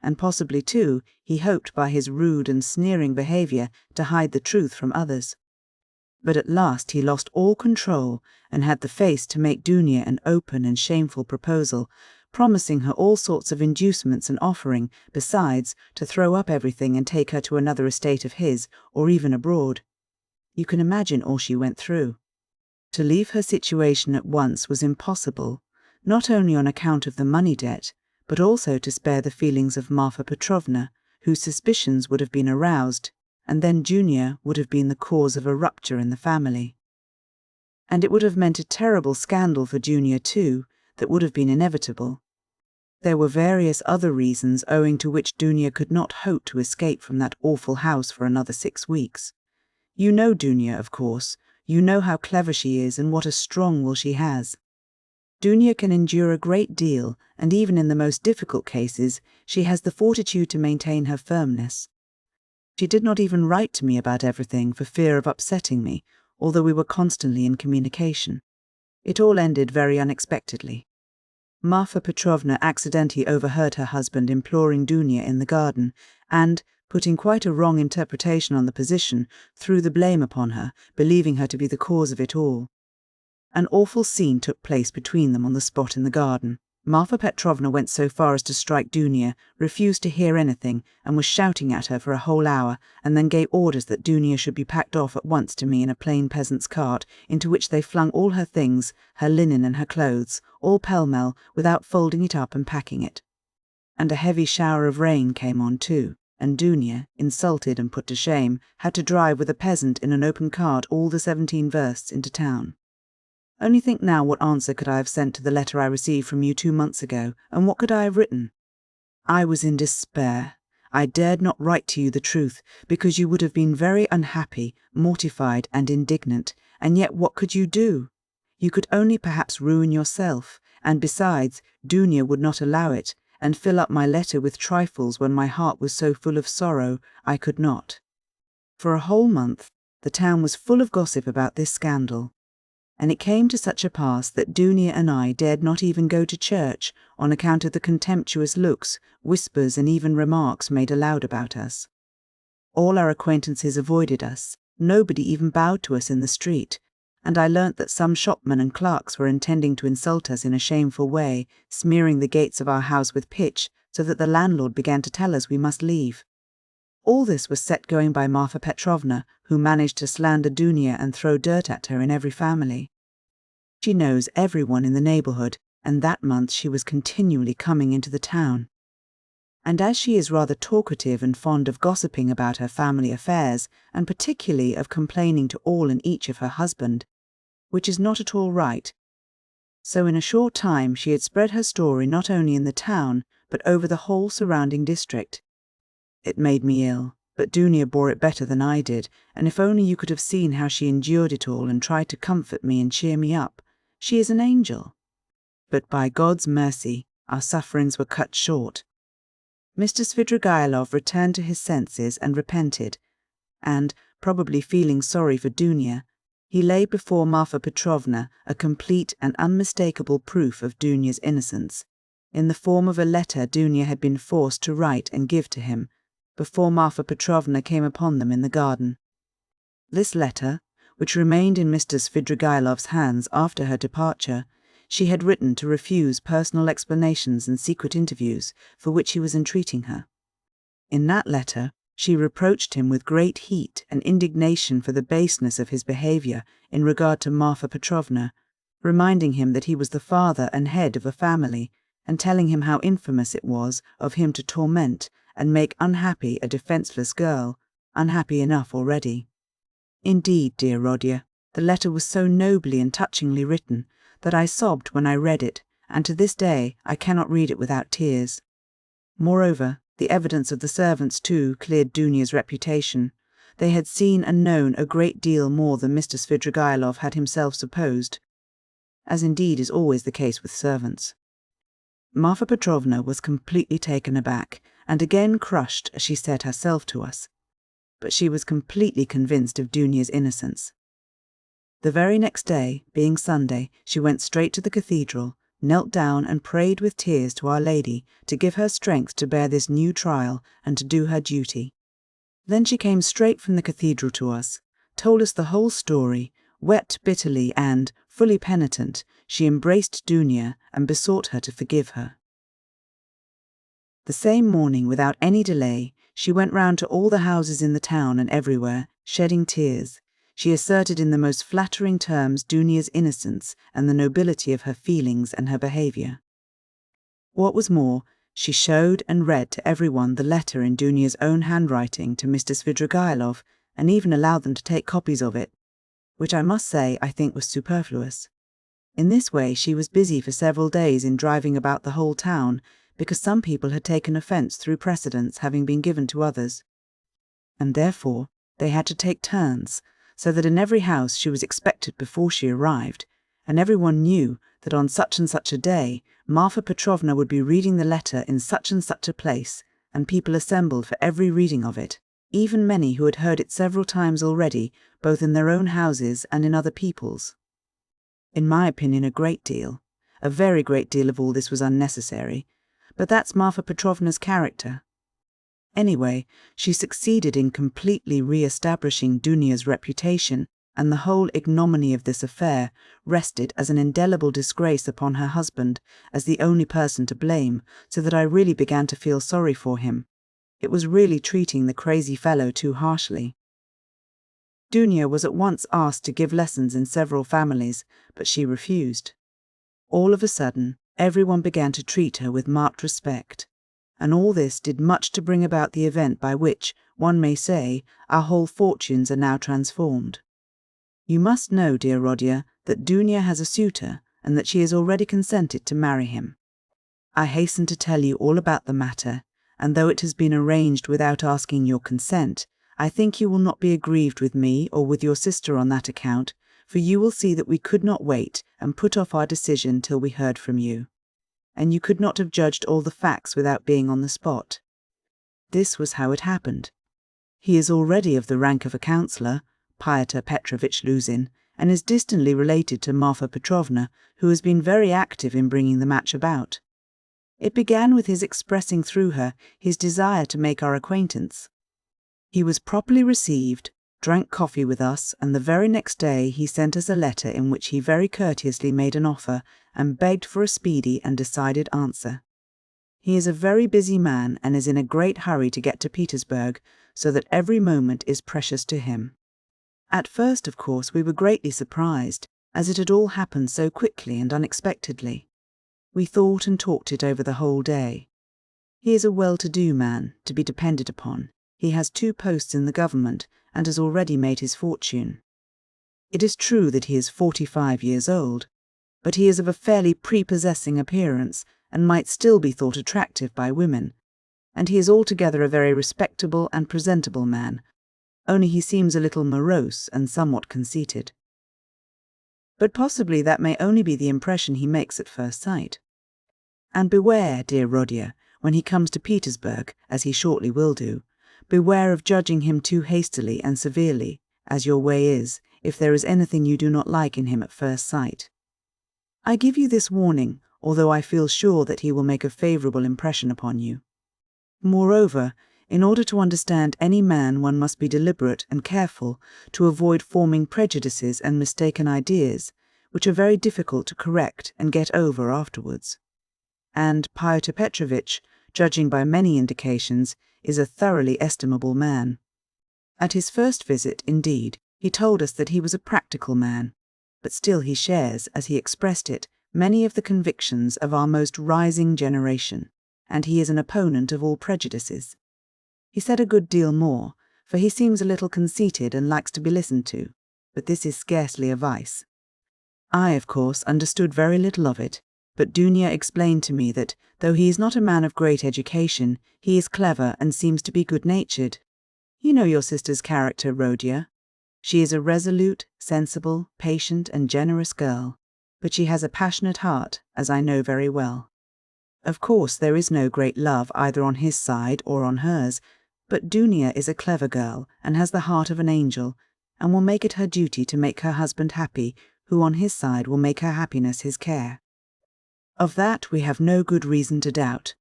And possibly, too, he hoped by his rude and sneering behaviour to hide the truth from others. But at last he lost all control and had the face to make Dunya an open and shameful proposal, promising her all sorts of inducements and offering, besides, to throw up everything and take her to another estate of his, or even abroad. You can imagine all she went through. To leave her situation at once was impossible, not only on account of the money debt, but also to spare the feelings of Marfa Petrovna, whose suspicions would have been aroused, and then Dunya would have been the cause of a rupture in the family. And it would have meant a terrible scandal for Dunya too, that would have been inevitable. There were various other reasons owing to which Dunya could not hope to escape from that awful house for another 6 weeks. You know Dunya, of course. You know how clever she is and what a strong will she has. Dunya can endure a great deal, and even in the most difficult cases, she has the fortitude to maintain her firmness. She did not even write to me about everything for fear of upsetting me, although we were constantly in communication. It all ended very unexpectedly. Marfa Petrovna accidentally overheard her husband imploring Dunya in the garden, and, putting quite a wrong interpretation on the position, threw the blame upon her, believing her to be the cause of it all. An awful scene took place between them on the spot in the garden. Marfa Petrovna went so far as to strike Dunya, refused to hear anything, and was shouting at her for a whole hour, and then gave orders that Dunya should be packed off at once to me in a plain peasant's cart, into which they flung all her things, her linen and her clothes, all pell-mell, without folding it up and packing it. And a heavy shower of rain came on too, and Dunya, insulted and put to shame, had to drive with a peasant in an open cart all the 17 versts into town. Only think now what answer could I have sent to the letter I received from you 2 months ago, and what could I have written? I was in despair. I dared not write to you the truth, because you would have been very unhappy, mortified and indignant, and yet what could you do? You could only perhaps ruin yourself, and besides, Dunya would not allow it, and fill up my letter with trifles when my heart was so full of sorrow I could not. For a whole month, the town was full of gossip about this scandal. And it came to such a pass that Dunya and I dared not even go to church on account of the contemptuous looks, whispers and even remarks made aloud about us. All our acquaintances avoided us. Nobody even bowed to us in the street, and I learnt that some shopmen and clerks were intending to insult us in a shameful way, smearing the gates of our house with pitch, so that the landlord began to tell us we must leave. All this was set going by Marfa Petrovna, who managed to slander Dunya and throw dirt at her in every family. She knows everyone in the neighbourhood, and that month she was continually coming into the town. And as she is rather talkative and fond of gossiping about her family affairs, and particularly of complaining to all and each of her husband, which is not at all right, so in a short time she had spread her story not only in the town, but over the whole surrounding district. It made me ill, but Dunya bore it better than I did, and if only you could have seen how she endured it all and tried to comfort me and cheer me up. She is an angel. But by God's mercy, our sufferings were cut short. Mr. Svidrigailov returned to his senses and repented, and, probably feeling sorry for Dunya, he laid before Marfa Petrovna a complete and unmistakable proof of Dunya's innocence, in the form of a letter Dunya had been forced to write and give to him, before Marfa Petrovna came upon them in the garden. This letter, which remained in Mr. Svidrigailov's hands after her departure, she had written to refuse personal explanations and secret interviews for which he was entreating her. In that letter, she reproached him with great heat and indignation for the baseness of his behaviour in regard to Marfa Petrovna, reminding him that he was the father and head of a family, and telling him how infamous it was of him to torment and make unhappy a defenceless girl, unhappy enough already. Indeed, dear Rodya, the letter was so nobly and touchingly written that I sobbed when I read it, and to this day I cannot read it without tears. Moreover, the evidence of the servants too cleared Dunya's reputation. They had seen and known a great deal more than Mr. Svidrigailov had himself supposed, as indeed is always the case with servants. Marfa Petrovna was completely taken aback, and again crushed, as she said herself to us. But she was completely convinced of Dunya's innocence. The very next day, being Sunday, she went straight to the cathedral, knelt down and prayed with tears to Our Lady to give her strength to bear this new trial and to do her duty. Then she came straight from the cathedral to us, told us the whole story, wept bitterly and, fully penitent, she embraced Dunya and besought her to forgive her. The same morning, without any delay, she went round to all the houses in the town and everywhere, shedding tears. She asserted in the most flattering terms Dunya's innocence and the nobility of her feelings and her behaviour. What was more, she showed and read to everyone the letter in Dunya's own handwriting to Mr. Svidrigailov, and even allowed them to take copies of it, which I must say I think was superfluous. In this way she was busy for several days in driving about the whole town, because some people had taken offence through precedence having been given to others, and therefore they had to take turns, so that in every house she was expected before she arrived, and everyone knew that on such and such a day Marfa Petrovna would be reading the letter in such and such a place, and people assembled for every reading of it, even many who had heard it several times already, both in their own houses and in other people's. In my opinion, a very great deal of all this was unnecessary, but that's Marfa Petrovna's character. Anyway, she succeeded in completely re-establishing Dunya's reputation, and the whole ignominy of this affair rested as an indelible disgrace upon her husband, as the only person to blame, so that I really began to feel sorry for him. It was really treating the crazy fellow too harshly. Dunya was at once asked to give lessons in several families, but she refused. All of a sudden, everyone began to treat her with marked respect, and all this did much to bring about the event by which, one may say, our whole fortunes are now transformed. You must know, dear Rodya, that Dunya has a suitor, and that she has already consented to marry him. I hasten to tell you all about the matter, and though it has been arranged without asking your consent, I think you will not be aggrieved with me or with your sister on that account, for you will see that we could not wait and put off our decision till we heard from you, and you could not have judged all the facts without being on the spot. This was how it happened. He is already of the rank of a councillor, Pyotr Petrovitch Luzin, and is distantly related to Marfa Petrovna, who has been very active in bringing the match about. It began with his expressing through her his desire to make our acquaintance. He was properly received, drank coffee with us, and the very next day he sent us a letter in which he very courteously made an offer and begged for a speedy and decided answer. He is a very busy man and is in a great hurry to get to Petersburg, so that every moment is precious to him. At first, of course, we were greatly surprised, as it had all happened so quickly and unexpectedly. We thought and talked it over the whole day. He is a well-to-do man, to be depended upon. He has 2 posts in the government and has already made his fortune. It is true that he is 45 years old, but he is of a fairly prepossessing appearance and might still be thought attractive by women, and he is altogether a very respectable and presentable man, only he seems a little morose and somewhat conceited. But possibly that may only be the impression he makes at first sight. And beware, dear Rodya, when he comes to Petersburg, as he shortly will do, beware of judging him too hastily and severely, as your way is, if there is anything you do not like in him at first sight. I give you this warning, although I feel sure that he will make a favourable impression upon you. Moreover, in order to understand any man one must be deliberate and careful to avoid forming prejudices and mistaken ideas, which are very difficult to correct and get over afterwards. And Pyotr Petrovitch, judging by many indications, is a thoroughly estimable man. At his first visit, indeed, he told us that he was a practical man, but still he shares, as he expressed it, many of the convictions of our most rising generation, and he is an opponent of all prejudices. He said a good deal more, for he seems a little conceited and likes to be listened to, but this is scarcely a vice. I, of course, understood very little of it, but Dunya explained to me that, though he is not a man of great education, he is clever and seems to be good-natured. You know your sister's character, Rodya. She is a resolute, sensible, patient and generous girl, but she has a passionate heart, as I know very well. Of course there is no great love either on his side or on hers, but Dunya is a clever girl and has the heart of an angel, and will make it her duty to make her husband happy, who on his side will make her happiness his care. Of that we have no good reason to doubt,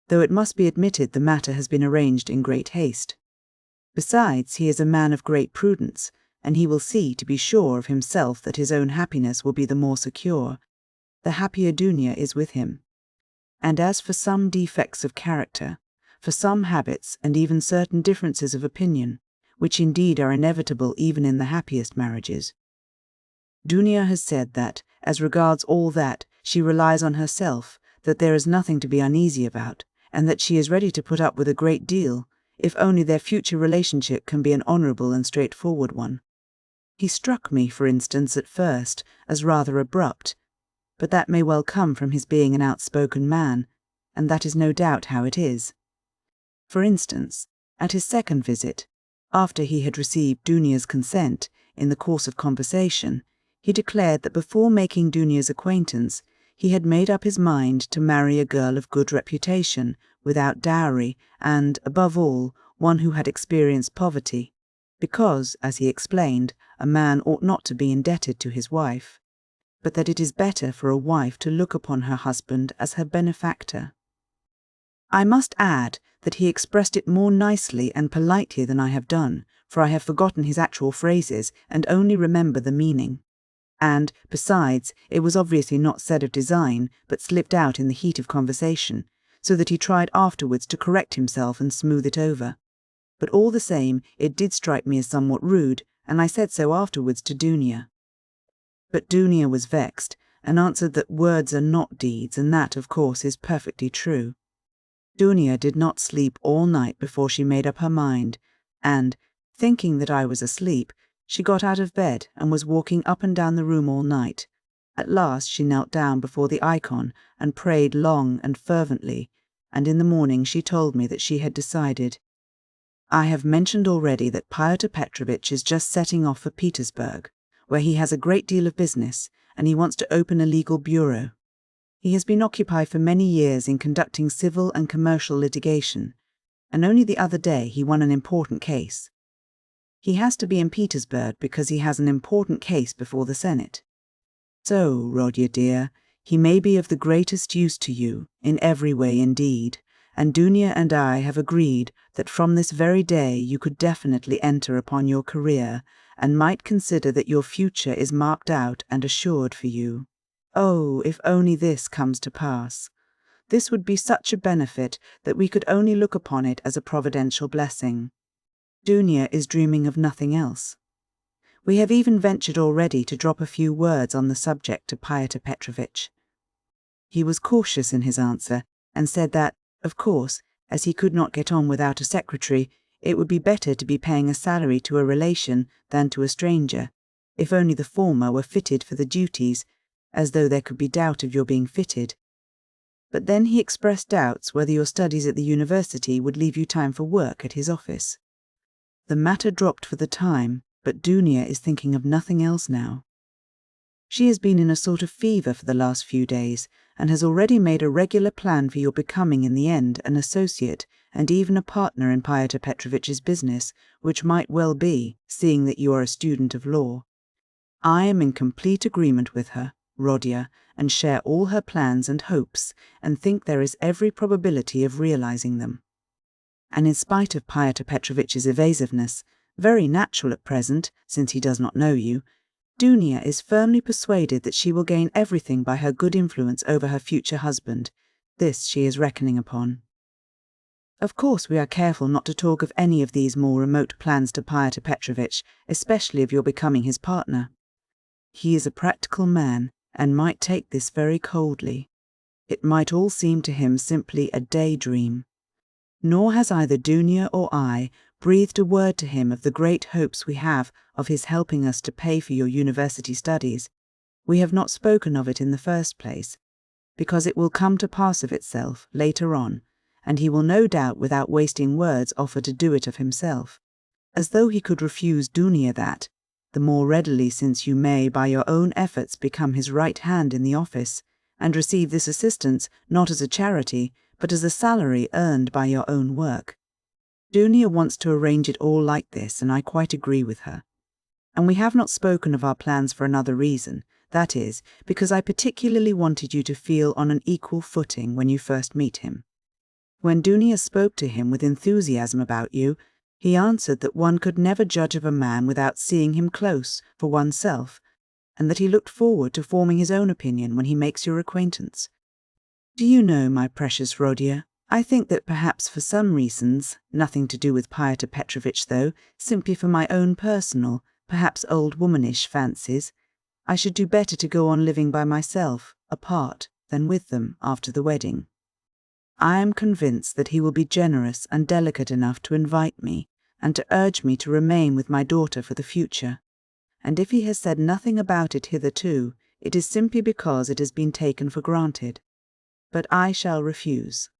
though it must be admitted the matter has been arranged in great haste. Besides, he is a man of great prudence, and he will see, to be sure of himself, that his own happiness will be the more secure, the happier Dunya is with him. And as for some defects of character, for some habits and even certain differences of opinion, which indeed are inevitable even in the happiest marriages, Dunya has said that, as regards all that, she relies on herself, that there is nothing to be uneasy about, and that she is ready to put up with a great deal, if only their future relationship can be an honourable and straightforward one. He struck me, for instance, at first, as rather abrupt, but that may well come from his being an outspoken man, and that is no doubt how it is. For instance, at his second visit, after he had received Dunya's consent, in the course of conversation, he declared that before making Dunya's acquaintance, he had made up his mind to marry a girl of good reputation, without dowry, and, above all, one who had experienced poverty, because, as he explained, a man ought not to be indebted to his wife, but that it is better for a wife to look upon her husband as her benefactor. I must add that he expressed it more nicely and politely than I have done, for I have forgotten his actual phrases and only remember the meaning. And, besides, it was obviously not said of design, but slipped out in the heat of conversation, so that he tried afterwards to correct himself and smooth it over. But all the same, it did strike me as somewhat rude, and I said so afterwards to Dunya. But Dunya was vexed, and answered that words are not deeds, and that, of course, is perfectly true. Dunya did not sleep all night before she made up her mind, and, thinking that I was asleep, she got out of bed and was walking up and down the room all night. At last she knelt down before the icon and prayed long and fervently, and in the morning she told me that she had decided. I have mentioned already that Pyotr Petrovitch is just setting off for Petersburg, where he has a great deal of business, and he wants to open a legal bureau. He has been occupied for many years in conducting civil and commercial litigation, and only the other day he won an important case. He has to be in Petersburg because he has an important case before the Senate. So, Rodya dear, he may be of the greatest use to you, in every way indeed, and Dunia and I have agreed that from this very day you could definitely enter upon your career and might consider that your future is marked out and assured for you. Oh, if only this comes to pass. This would be such a benefit that we could only look upon it as a providential blessing. Dunia is dreaming of nothing else. We have even ventured already to drop a few words on the subject to Pyotr Petrovitch. He was cautious in his answer, and said that, of course, as he could not get on without a secretary, it would be better to be paying a salary to a relation than to a stranger, if only the former were fitted for the duties, as though there could be doubt of your being fitted. But then he expressed doubts whether your studies at the university would leave you time for work at his office. The matter dropped for the time, but Dunia is thinking of nothing else now. She has been in a sort of fever for the last few days, and has already made a regular plan for your becoming in the end an associate and even a partner in Pyotr Petrovitch's business, which might well be, seeing that you are a student of law. I am in complete agreement with her, Rodya, and share all her plans and hopes, and think there is every probability of realizing them. And in spite of Pyotr Petrovitch's evasiveness, very natural at present, since he does not know you, Dunia is firmly persuaded that she will gain everything by her good influence over her future husband. This she is reckoning upon. Of course we are careful not to talk of any of these more remote plans to Pyotr Petrovitch, especially of your becoming his partner. He is a practical man, and might take this very coldly. It might all seem to him simply a daydream. Nor has either Dunia or I breathed a word to him of the great hopes we have of his helping us to pay for your university studies. We have not spoken of it in the first place, because it will come to pass of itself later on, and he will no doubt without wasting words offer to do it of himself, as though he could refuse Dunia that, the more readily since you may by your own efforts become his right hand in the office, and receive this assistance not as a charity, but as a salary earned by your own work. Dunia wants to arrange it all like this, and I quite agree with her. And we have not spoken of our plans for another reason, that is, because I particularly wanted you to feel on an equal footing when you first meet him. When Dunia spoke to him with enthusiasm about you, he answered that one could never judge of a man without seeing him close, for oneself, and that he looked forward to forming his own opinion when he makes your acquaintance. Do you know, my precious Rodya, I think that perhaps for some reasons, nothing to do with Pyotr Petrovitch though, simply for my own personal, perhaps old womanish fancies, I should do better to go on living by myself, apart, than with them after the wedding. I am convinced that he will be generous and delicate enough to invite me, and to urge me to remain with my daughter for the future. And if he has said nothing about it hitherto, it is simply because it has been taken for granted. But I shall refuse.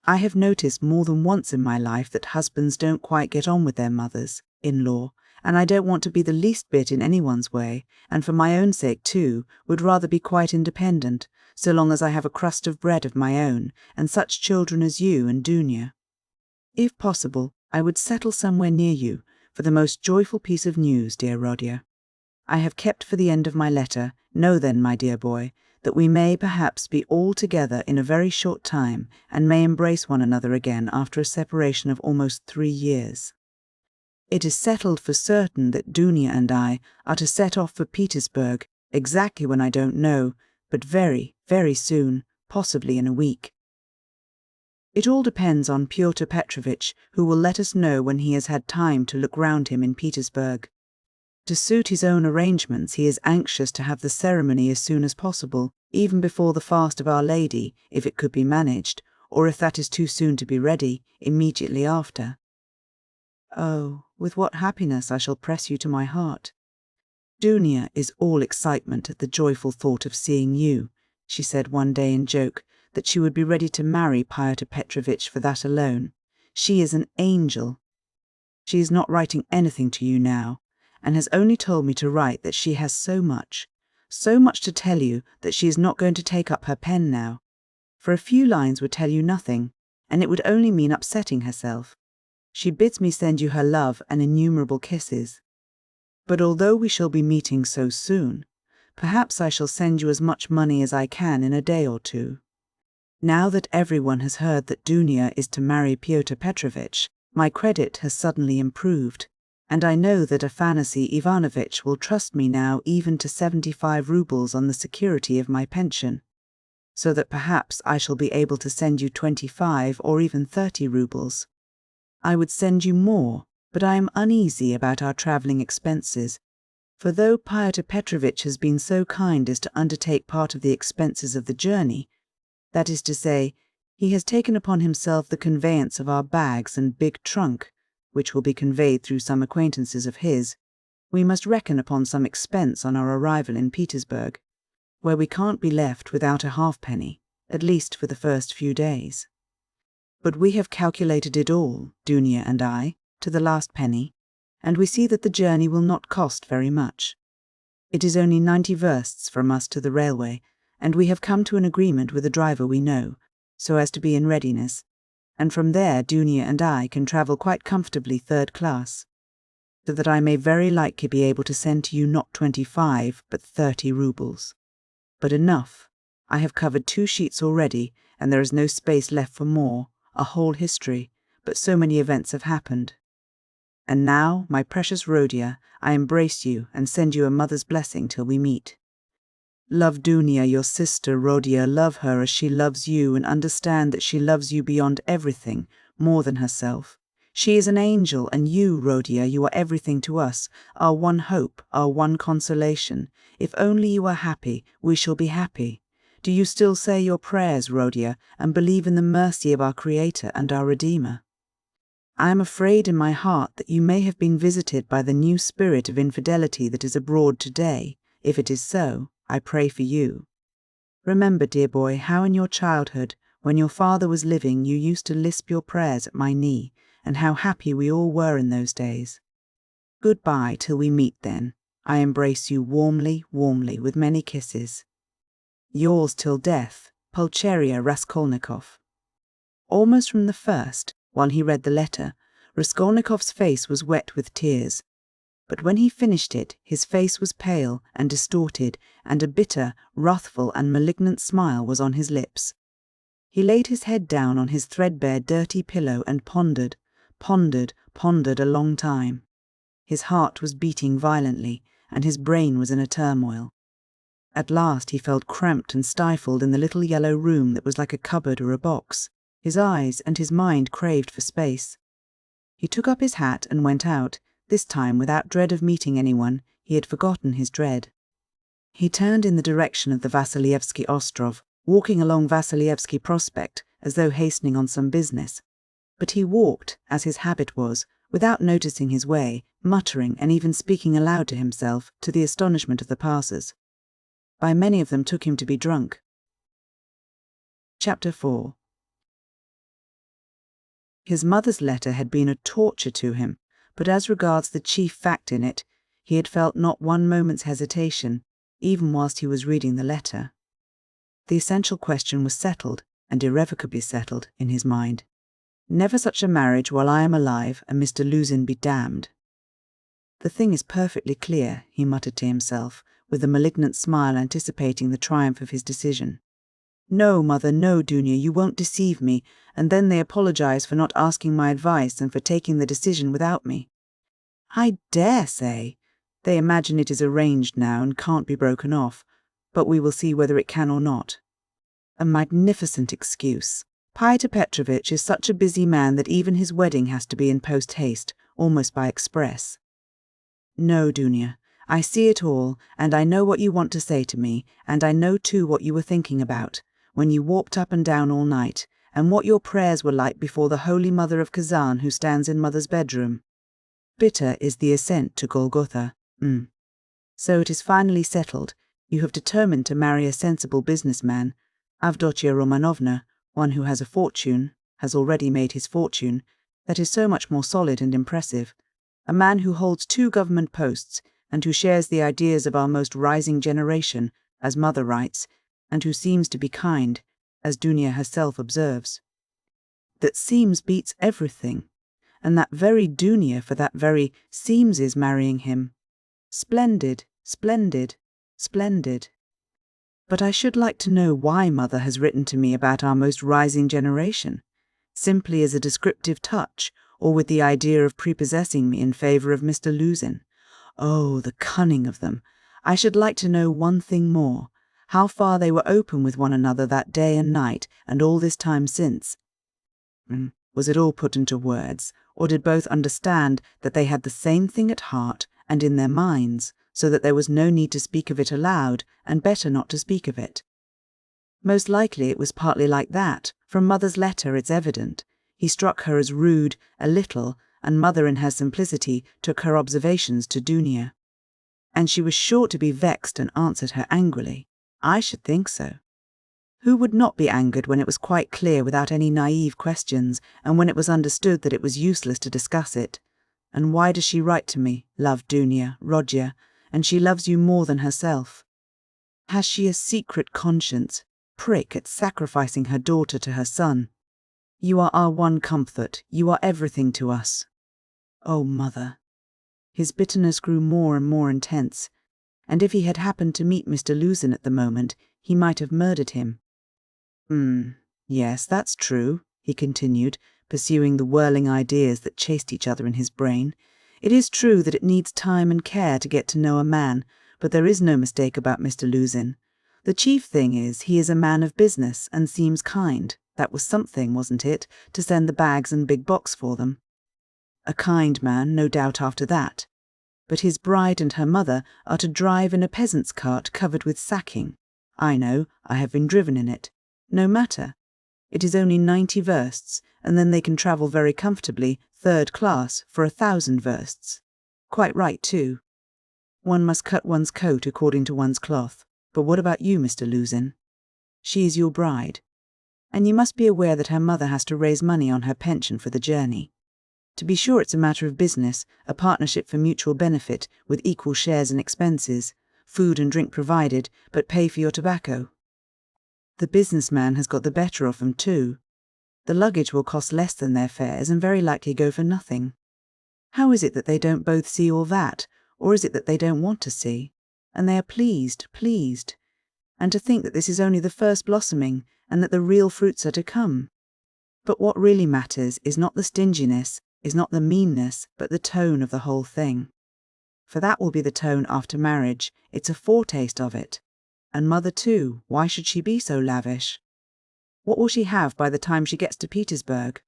I have noticed more than once in my life that husbands don't quite get on with their mothers-in-law, and I don't want to be the least bit in anyone's way, and for my own sake too, would rather be quite independent, so long as I have a crust of bread of my own, and such children as you and Dunia. If possible, I would settle somewhere near you, for the most joyful piece of news, dear Rodya. I have kept for the end of my letter, know then, my dear boy, that we may perhaps be all together in a very short time, and may embrace one another again after a separation of almost 3 years. It is settled for certain that Dunia and I are to set off for Petersburg, exactly when I don't know, but very, very soon, possibly in a week. It all depends on Pyotr Petrovitch, who will let us know when he has had time to look round him in Petersburg. To suit his own arrangements, he is anxious to have the ceremony as soon as possible, even before the fast of Our Lady, if it could be managed, or if that is too soon to be ready, immediately after. Oh, with what happiness I shall press you to my heart. Dunia is all excitement at the joyful thought of seeing you. She said one day in joke that she would be ready to marry Pyotr Petrovitch for that alone. She is an angel. She is not writing anything to you now, and has only told me to write that she has so much to tell you that she is not going to take up her pen now. For a few lines would tell you nothing, and it would only mean upsetting herself. She bids me send you her love and innumerable kisses. But although we shall be meeting so soon, perhaps I shall send you as much money as I can in a day or two. Now that everyone has heard that Dunya is to marry Pyotr Petrovitch, my credit has suddenly improved, and I know that Afanasy Ivanovitch will trust me now even to 75 rubles on the security of my pension, so that perhaps I shall be able to send you 25 or even 30 rubles. I would send you more, but I am uneasy about our travelling expenses, for though Pyotr Petrovitch has been so kind as to undertake part of the expenses of the journey, that is to say, he has taken upon himself the conveyance of our bags and big trunk, which will be conveyed through some acquaintances of his, we must reckon upon some expense on our arrival in Petersburg, where we can't be left without a halfpenny, at least for the first few days. But we have calculated it all, Dunya and I, to the last penny, and we see that the journey will not cost very much. It is only 90 versts from us to the railway, and we have come to an agreement with a driver we know, so as to be in readiness, and from there Dunya and I can travel quite comfortably third class, so that I may very likely be able to send to you not 25 but 30 rubles. But enough. I have covered 2 sheets already, and there is no space left for more, a whole history, but so many events have happened. And now, my precious Rodia, I embrace you and send you a mother's blessing till we meet. Love Dunya, your sister, Rodia, love her as she loves you, and understand that she loves you beyond everything, more than herself. She is an angel, and you, Rodia, you are everything to us, our one hope, our one consolation. If only you are happy, we shall be happy. Do you still say your prayers, Rodia, and believe in the mercy of our Creator and our Redeemer? I am afraid in my heart that you may have been visited by the new spirit of infidelity that is abroad today. If it is so, I pray for you. Remember, dear boy, how in your childhood, when your father was living, you used to lisp your prayers at my knee, and how happy we all were in those days. Goodbye till we meet then. I embrace you warmly, warmly, with many kisses. Yours till death, Pulcheria Raskolnikov. Almost from the first, while he read the letter, Raskolnikov's face was wet with tears. But when he finished it, his face was pale and distorted, and a bitter, wrathful and malignant smile was on his lips. He laid his head down on his threadbare, dirty pillow and pondered a long time. His heart was beating violently, and his brain was in a turmoil. At last he felt cramped and stifled in the little yellow room that was like a cupboard or a box. His eyes and his mind craved for space. He took up his hat and went out, this time without dread of meeting anyone. He had forgotten his dread. He turned in the direction of the Vassilievsky Ostrov, walking along Vassilievsky Prospect as though hastening on some business. But he walked, as his habit was, without noticing his way, muttering and even speaking aloud to himself, to the astonishment of the passers. By many of them took him to be drunk. Chapter 4. His mother's letter had been a torture to him, but as regards the chief fact in it, he had felt not one moment's hesitation, even whilst he was reading the letter. The essential question was settled, and irrevocably settled, in his mind. Never such a marriage while I am alive, and Mr. Luzin be damned. The thing is perfectly clear, he muttered to himself, with a malignant smile anticipating the triumph of his decision. No, mother, no, Dunya, you won't deceive me, and then they apologize for not asking my advice and for taking the decision without me. I dare say. They imagine it is arranged now and can't be broken off, but we will see whether it can or not. A magnificent excuse. Pyotr Petrovitch is such a busy man that even his wedding has to be in post-haste, almost by express. No, Dunya, I see it all, and I know what you want to say to me, and I know too what you were thinking about, when you walked up and down all night, and what your prayers were like before the Holy Mother of Kazan who stands in Mother's bedroom. Bitter is the ascent to Golgotha. So it is finally settled. You have determined to marry a sensible businessman, Avdotia Romanovna, one who has a fortune, has already made his fortune, that is so much more solid and impressive, a man who holds 2 government posts, and who shares the ideas of our most rising generation, as Mother writes, and who seems to be kind, as Dunya herself observes. That seems beats everything, and that very Dunya for that very seems is marrying him. Splendid, splendid, splendid. But I should like to know why Mother has written to me about our most rising generation, simply as a descriptive touch, or with the idea of prepossessing me in favour of Mr. Luzin. Oh, the cunning of them! I should like to know one thing more, how far they were open with one another that day and night, and all this time since. Was it all put into words, or did both understand that they had the same thing at heart and in their minds, so that there was no need to speak of it aloud, and better not to speak of it? Most likely it was partly like that. From Mother's letter it's evident. He struck her as rude, a little, and Mother in her simplicity took her observations to Dunia. And she was sure to be vexed and answered her angrily. I should think so. Who would not be angered when it was quite clear without any naive questions, and when it was understood that it was useless to discuss it? And why does she write to me, love Dunia, Roger, and she loves you more than herself? Has she a secret conscience, prick at sacrificing her daughter to her son? You are our one comfort, you are everything to us. Oh, Mother! His bitterness grew more and more intense, and if he had happened to meet Mr. Luzin at the moment, he might have murdered him. Yes, that's true, he continued, pursuing the whirling ideas that chased each other in his brain. It is true that it needs time and care to get to know a man, but there is no mistake about Mr. Luzin. The chief thing is, he is a man of business and seems kind. That was something, wasn't it, to send the bags and big box for them? A kind man, no doubt after that. But his bride and her mother are to drive in a peasant's cart covered with sacking. I know, I have been driven in it. No matter. It is only 90 versts, and then they can travel very comfortably, third class, for 1,000 versts. Quite right, too. One must cut one's coat according to one's cloth. But what about you, Mr. Luzin? She is your bride. And you must be aware that her mother has to raise money on her pension for the journey. To be sure, it's a matter of business, a partnership for mutual benefit, with equal shares in expenses, food and drink provided, but pay for your tobacco. The businessman has got the better of them too. The luggage will cost less than their fares and very likely go for nothing. How is it that they don't both see all that, or is it that they don't want to see? And they are pleased. And to think that this is only the first blossoming, and that the real fruits are to come. But what really matters is not the stinginess, is not the meanness, but the tone of the whole thing. For that will be the tone after marriage. It's a foretaste of it. And Mother too, why should she be so lavish? What will she have by the time she gets to Petersburg?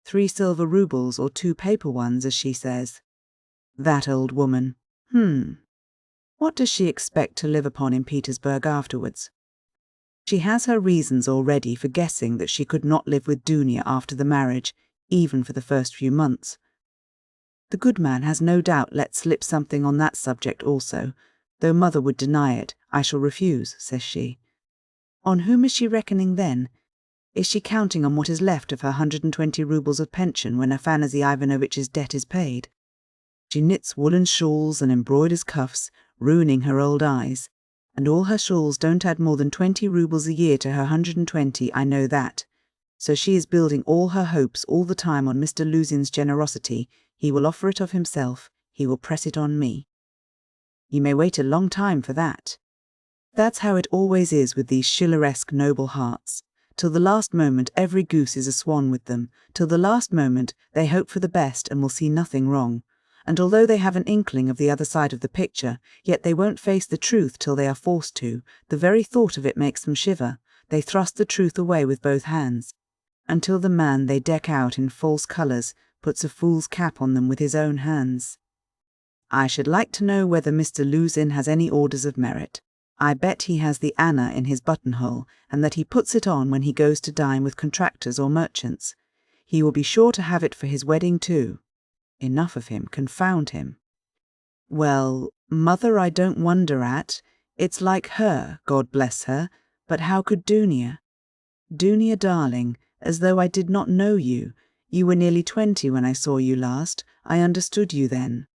3 silver roubles or 2 paper ones, as she says. That old woman. What does she expect to live upon in Petersburg afterwards? She has her reasons already for guessing that she could not live with Dunia after the marriage, even for the first few months. The good man has no doubt let slip something on that subject also, though Mother would deny it. I shall refuse, says she. On whom is she reckoning then? Is she counting on what is left of her 120 roubles of pension when Afanassy Ivanovitch's debt is paid? She knits woolen shawls and embroiders cuffs, ruining her old eyes, and all her shawls don't add more than 20 roubles a year to her 120, I know that. So she is building all her hopes all the time on Mr. Luzin's generosity. He will offer it of himself, he will press it on me. You may wait a long time for that. That's how it always is with these Schilleresque noble hearts. Till the last moment every goose is a swan with them. Till the last moment they hope for the best and will see nothing wrong. And although they have an inkling of the other side of the picture, yet they won't face the truth till they are forced to. The very thought of it makes them shiver. They thrust the truth away with both hands. Until the man they deck out in false colours puts a fool's cap on them with his own hands. I should like to know whether Mr. Luzin has any orders of merit. I bet he has the Anna in his buttonhole, and that he puts it on when he goes to dine with contractors or merchants. He will be sure to have it for his wedding too. Enough of him, confound him. Well, Mother I don't wonder at. It's like her, God bless her. But how could Dunia? Dunia, darling, as though I did not know you. You were nearly 20 when I saw you last. I understood you then.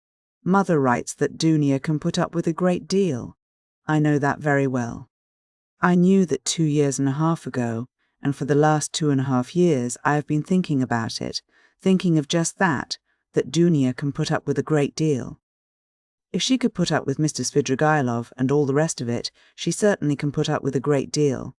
Mother writes that Dunia can put up with a great deal. I know that very well. I knew that 2 years and a half ago, and for the last 2.5 years I have been thinking about it, thinking of just that Dunia can put up with a great deal. If she could put up with Mr. Svidrigailov and all the rest of it, she certainly can put up with a great deal.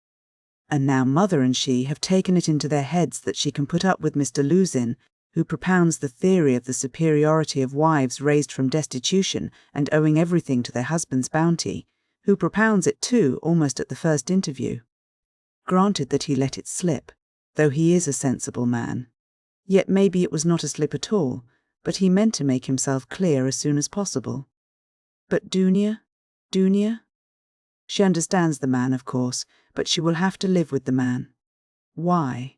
And now Mother and she have taken it into their heads that she can put up with Mr. Luzin, who propounds the theory of the superiority of wives raised from destitution and owing everything to their husband's bounty, who propounds it too almost at the first interview. Granted that he let it slip, though he is a sensible man. Yet maybe it was not a slip at all, but he meant to make himself clear as soon as possible. But Dunya? She understands the man, of course, but she will have to live with the man. Why?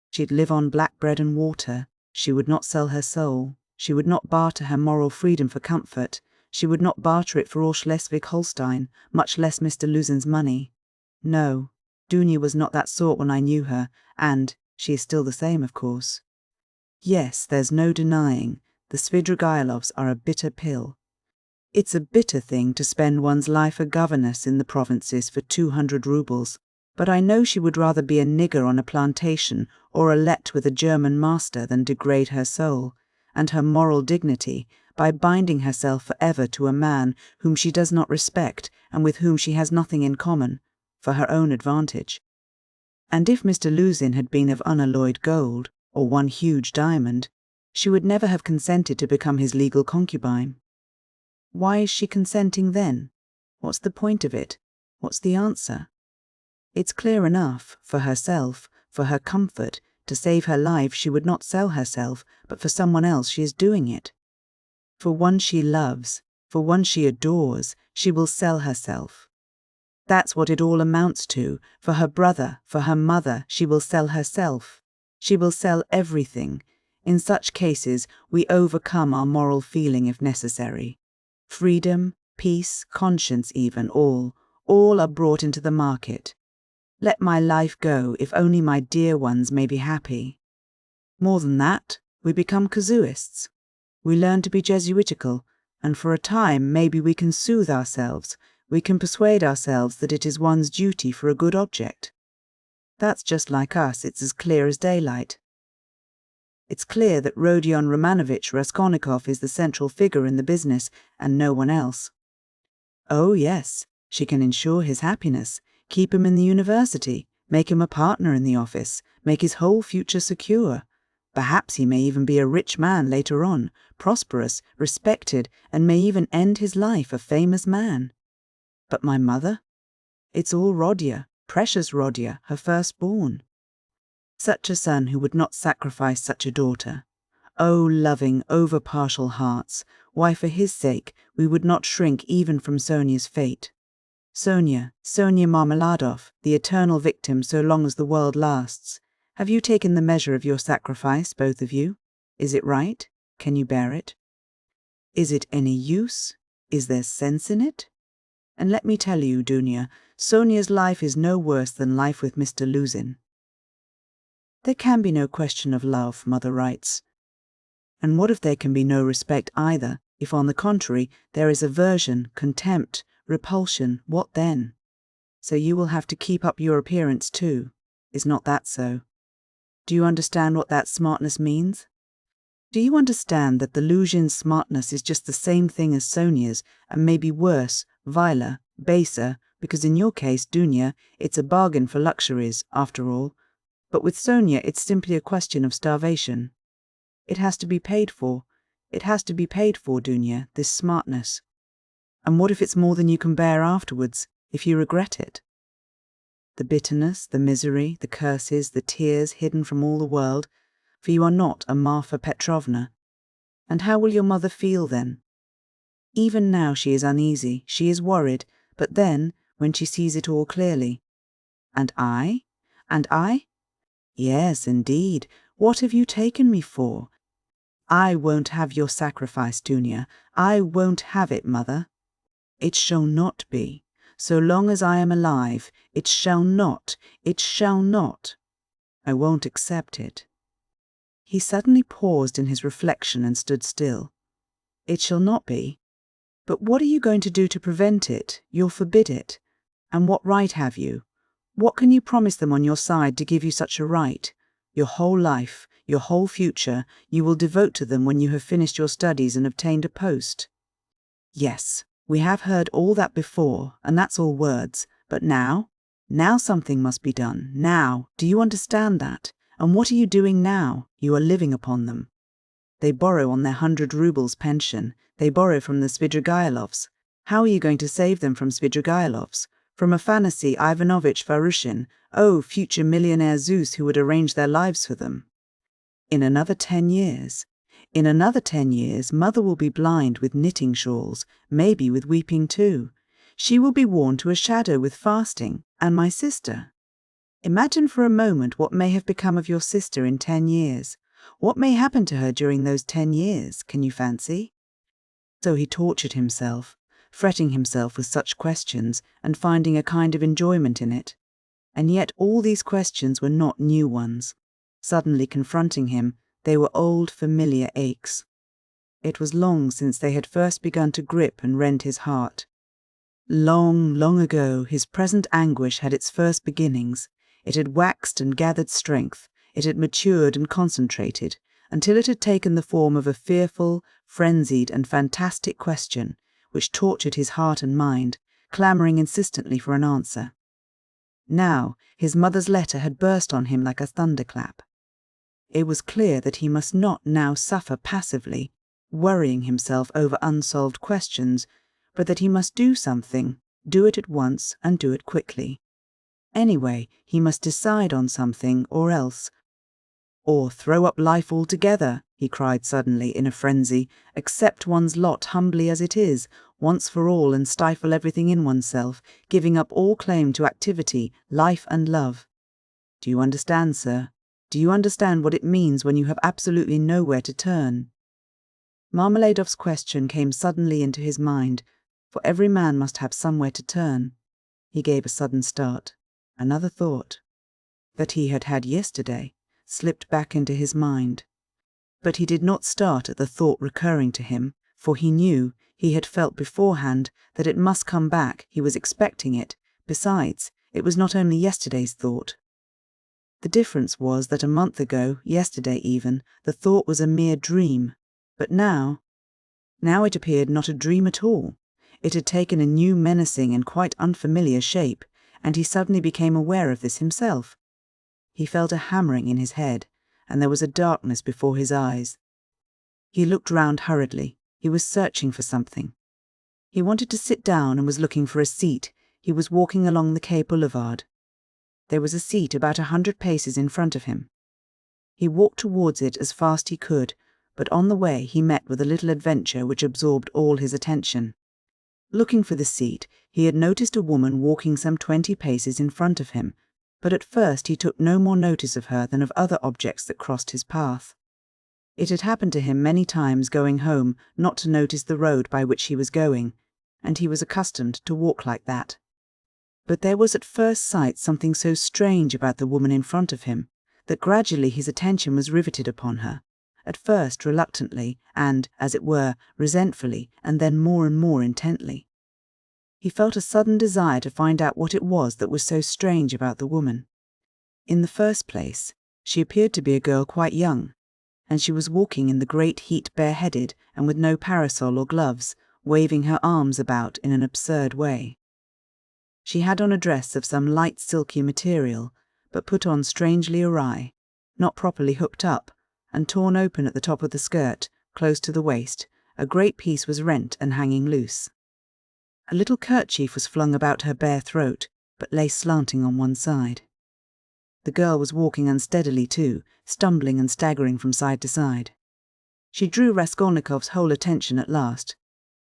She'd live on black bread and water. She would not sell her soul. She would not barter her moral freedom for comfort. She would not barter it for all Schleswig-Holstein, much less Mr. Luzin's money. No, Dunya was not that sort when I knew her, and she is still the same, of course. Yes, there's no denying, the Svidrigailovs are a bitter pill. It's a bitter thing to spend one's life a governess in the provinces for 200 rubles, but I know she would rather be a nigger on a plantation or a let with a German master than degrade her soul and her moral dignity by binding herself forever to a man whom she does not respect and with whom she has nothing in common, for her own advantage. And if Mr. Luzin had been of unalloyed gold, or one huge diamond, she would never have consented to become his legal concubine. Why is she consenting then? What's the point of it? What's the answer? It's clear enough, for herself, for her comfort, to save her life she would not sell herself, but for someone else she is doing it. For one she loves, for one she adores, she will sell herself. That's what it all amounts to. For her brother, for her mother, she will sell herself. She will sell everything. In such cases, we overcome our moral feeling if necessary. Freedom, peace, conscience even, all are brought into the market. Let my life go if only my dear ones may be happy. More than that, we become casuists. We learn to be Jesuitical, and for a time maybe we can soothe ourselves, we can persuade ourselves that it is one's duty for a good object. That's just like us, it's as clear as daylight. It's clear that Rodion Romanovich Raskolnikov is the central figure in the business and no one else. Oh yes, she can ensure his happiness, keep him in the university, make him a partner in the office, make his whole future secure. Perhaps he may even be a rich man later on, prosperous, respected, and may even end his life a famous man. But my mother? It's all Rodya, precious Rodya, her firstborn. Such a son who would not sacrifice such a daughter. Oh, loving, over-partial hearts, why for his sake we would not shrink even from Sonia's fate. Sonia Marmeladov, the eternal victim so long as the world lasts. Have you taken the measure of your sacrifice, both of you? Is it right? Can you bear it? Is it any use? Is there sense in it? And let me tell you, Dunya, Sonia's life is no worse than life with Mr. Luzin. There can be no question of love, Mother writes. And what if there can be no respect either, if on the contrary there is aversion, contempt, repulsion, what then? So you will have to keep up your appearance too. Is not that so? Do you understand what that smartness means? Do you understand that the Luzhin's smartness is just the same thing as Sonia's, and maybe worse, viler, baser, because in your case, Dunya, it's a bargain for luxuries, after all. But with Sonia, it's simply a question of starvation. It has to be paid for. It has to be paid for, Dunya, this smartness. And what if it's more than you can bear afterwards, if you regret it? The bitterness, the misery, the curses, the tears hidden from all the world, for you are not a Marfa Petrovna. And how will your mother feel then? Even now she is uneasy, she is worried, but then, when she sees it all clearly. And I? And I? Yes, indeed. What have you taken me for? I won't have your sacrifice, Dunya. I won't have it, Mother. It shall not be. So long as I am alive, it shall not. It shall not. I won't accept it. He suddenly paused in his reflection and stood still. It shall not be. But what are you going to do to prevent it? You'll forbid it. And what right have you? What can you promise them on your side to give you such a right? Your whole life, your whole future, you will devote to them when you have finished your studies and obtained a post. Yes, we have heard all that before, and that's all words. But now? Now something must be done. Now. Do you understand that? And what are you doing now? You are living upon them. They borrow on their 100 rubles pension. They borrow from the Svidrigailovs. How are you going to save them from Svidrigailovs? From Afanasy Ivanovich Varushin, oh, future millionaire Zeus who would arrange their lives for them. In another 10 years. In another 10 years, mother will be blind with knitting shawls, maybe with weeping too. She will be worn to a shadow with fasting, and my sister. Imagine for a moment what may have become of your sister in 10 years. What may happen to her during those 10 years, can you fancy? So he tortured himself, fretting himself with such questions and finding a kind of enjoyment in it. And yet all these questions were not new ones. Suddenly confronting him, they were old familiar aches. It was long since they had first begun to grip and rend his heart. Long, long ago, his present anguish had its first beginnings. It had waxed and gathered strength. It had matured and concentrated, until it had taken the form of a fearful, frenzied, and fantastic question, which tortured his heart and mind, clamouring insistently for an answer. Now, his mother's letter had burst on him like a thunderclap. It was clear that he must not now suffer passively, worrying himself over unsolved questions, but that he must do something, do it at once, and do it quickly. Anyway, he must decide on something, or else. Or throw up life altogether, he cried suddenly in a frenzy, accept one's lot humbly as it is, once for all, and stifle everything in oneself, giving up all claim to activity, life and love. Do you understand, sir? Do you understand what it means when you have absolutely nowhere to turn? Marmeladov's question came suddenly into his mind, for every man must have somewhere to turn. He gave a sudden start. Another thought, that he had had yesterday, slipped back into his mind. But he did not start at the thought recurring to him, for he knew, he had felt beforehand, that it must come back, he was expecting it. Besides, it was not only yesterday's thought. The difference was that a month ago, yesterday even, the thought was a mere dream. But now it appeared not a dream at all. It had taken a new menacing and quite unfamiliar shape, and he suddenly became aware of this himself. He felt a hammering in his head, and there was a darkness before his eyes. He looked round hurriedly. He was searching for something. He wanted to sit down and was looking for a seat. He was walking along the Quai Boulevard. There was a seat about 100 paces in front of him. He walked towards it as fast he could, but on the way he met with a little adventure which absorbed all his attention. Looking for the seat, he had noticed a woman walking some 20 paces in front of him, but at first he took no more notice of her than of other objects that crossed his path. It had happened to him many times going home not to notice the road by which he was going, and he was accustomed to walk like that. But there was at first sight something so strange about the woman in front of him, that gradually his attention was riveted upon her, at first reluctantly and, as it were, resentfully, and then more and more intently. He felt a sudden desire to find out what it was that was so strange about the woman. In the first place, she appeared to be a girl quite young, and she was walking in the great heat bareheaded and with no parasol or gloves, waving her arms about in an absurd way. She had on a dress of some light silky material, but put on strangely awry, not properly hooked up, and torn open at the top of the skirt, close to the waist. A great piece was rent and hanging loose. A little kerchief was flung about her bare throat, but lay slanting on one side. The girl was walking unsteadily too, stumbling and staggering from side to side. She drew Raskolnikov's whole attention at last.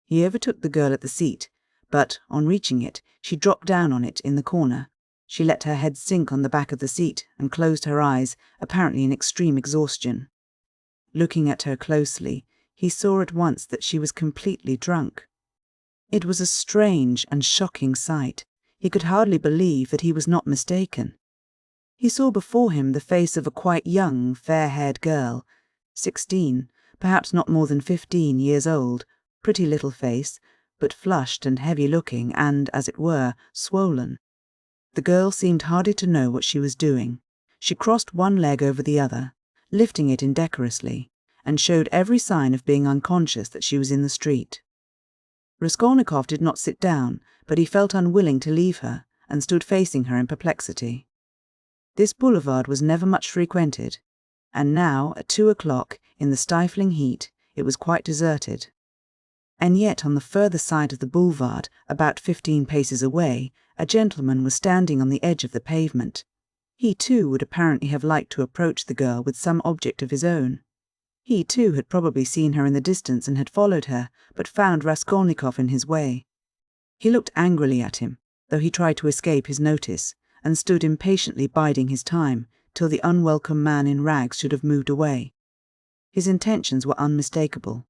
He overtook the girl at the seat, but, on reaching it, she dropped down on it in the corner. She let her head sink on the back of the seat and closed her eyes, apparently in extreme exhaustion. Looking at her closely, he saw at once that she was completely drunk. It was a strange and shocking sight. He could hardly believe that he was not mistaken. He saw before him the face of a quite young, fair-haired girl, 16, perhaps not more than 15 years old, pretty little face, but flushed and heavy-looking and, as it were, swollen. The girl seemed hardly to know what she was doing. She crossed one leg over the other, lifting it indecorously, and showed every sign of being unconscious that she was in the street. Raskolnikov did not sit down, but he felt unwilling to leave her, and stood facing her in perplexity. This boulevard was never much frequented, and now, at 2 o'clock, in the stifling heat, it was quite deserted. And yet on the further side of the boulevard, about 15 paces away, a gentleman was standing on the edge of the pavement. He too would apparently have liked to approach the girl with some object of his own. He too had probably seen her in the distance and had followed her, but found Raskolnikov in his way. He looked angrily at him, though he tried to escape his notice, and stood impatiently biding his time till the unwelcome man in rags should have moved away. His intentions were unmistakable.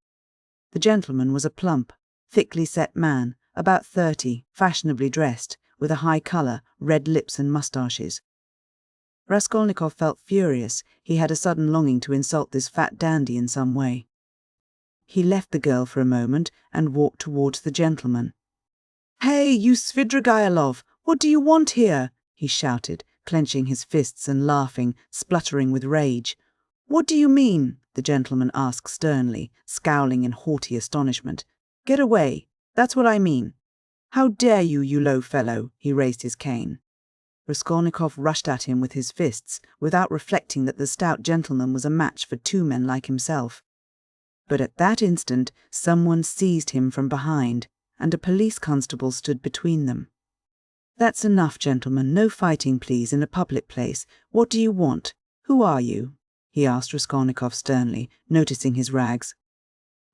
The gentleman was a plump, thickly set man, about 30, fashionably dressed, with a high colour, red lips and moustaches. Raskolnikov felt furious. He had a sudden longing to insult this fat dandy in some way. He left the girl for a moment and walked towards the gentleman. "Hey, you Svidrigailov, what do you want here?" he shouted, clenching his fists and laughing, spluttering with rage. "What do you mean?" the gentleman asked sternly, scowling in haughty astonishment. "Get away, that's what I mean. How dare you, you low fellow?" He raised his cane. Raskolnikov rushed at him with his fists, without reflecting that the stout gentleman was a match for 2 men like himself. But at that instant someone seized him from behind, and a police constable stood between them. "That's enough, gentlemen, no fighting, please, in a public place. What do you want? Who are you?" he asked Raskolnikov sternly, noticing his rags.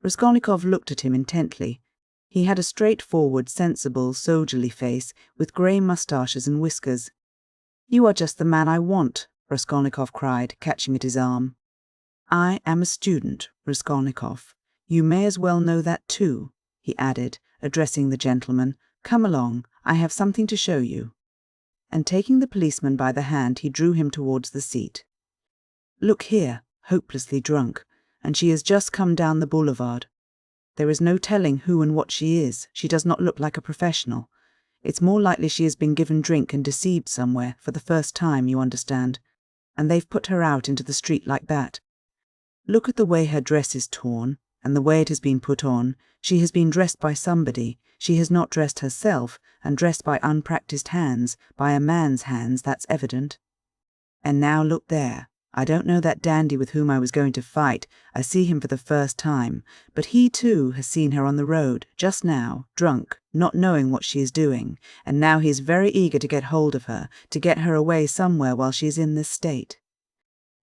Raskolnikov looked at him intently. He had a straightforward, sensible, soldierly face, with grey moustaches and whiskers. "You are just the man I want," Raskolnikov cried, catching at his arm. "I am a student, Raskolnikov. You may as well know that too," he added, addressing the gentleman. "Come along, I have something to show you." And taking the policeman by the hand, he drew him towards the seat. "Look here, hopelessly drunk, and she has just come down the boulevard. There is no telling who and what she is. She does not look like a professional. It's more likely she has been given drink and deceived somewhere, for the first time, you understand, and they've put her out into the street like that. Look at the way her dress is torn, and the way it has been put on. She has been dressed by somebody. She has not dressed herself, and dressed by unpractised hands, by a man's hands, that's evident. And now look there. I don't know that dandy with whom I was going to fight. I see him for the first time, but he too has seen her on the road, just now, drunk, not knowing what she is doing, and now he is very eager to get hold of her, to get her away somewhere while she is in this state.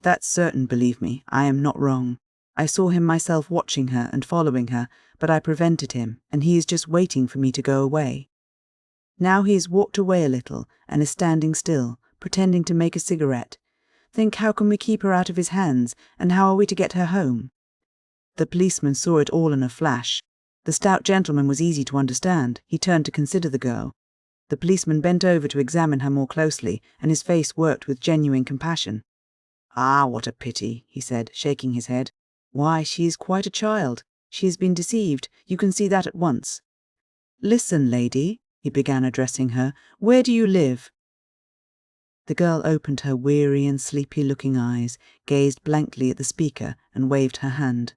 That's certain, believe me, I am not wrong. I saw him myself watching her and following her, but I prevented him, and he is just waiting for me to go away. Now he has walked away a little, and is standing still, pretending to make a cigarette. Think, how can we keep her out of his hands, and how are we to get her home?" The policeman saw it all in a flash. The stout gentleman was easy to understand. He turned to consider the girl. The policeman bent over to examine her more closely, and his face worked with genuine compassion. "Ah, what a pity," he said, shaking his head. "Why, she is quite a child. She has been deceived. You can see that at once. Listen, lady," he began, addressing her, "where do you live?" The girl opened her weary and sleepy-looking eyes, gazed blankly at the speaker, and waved her hand.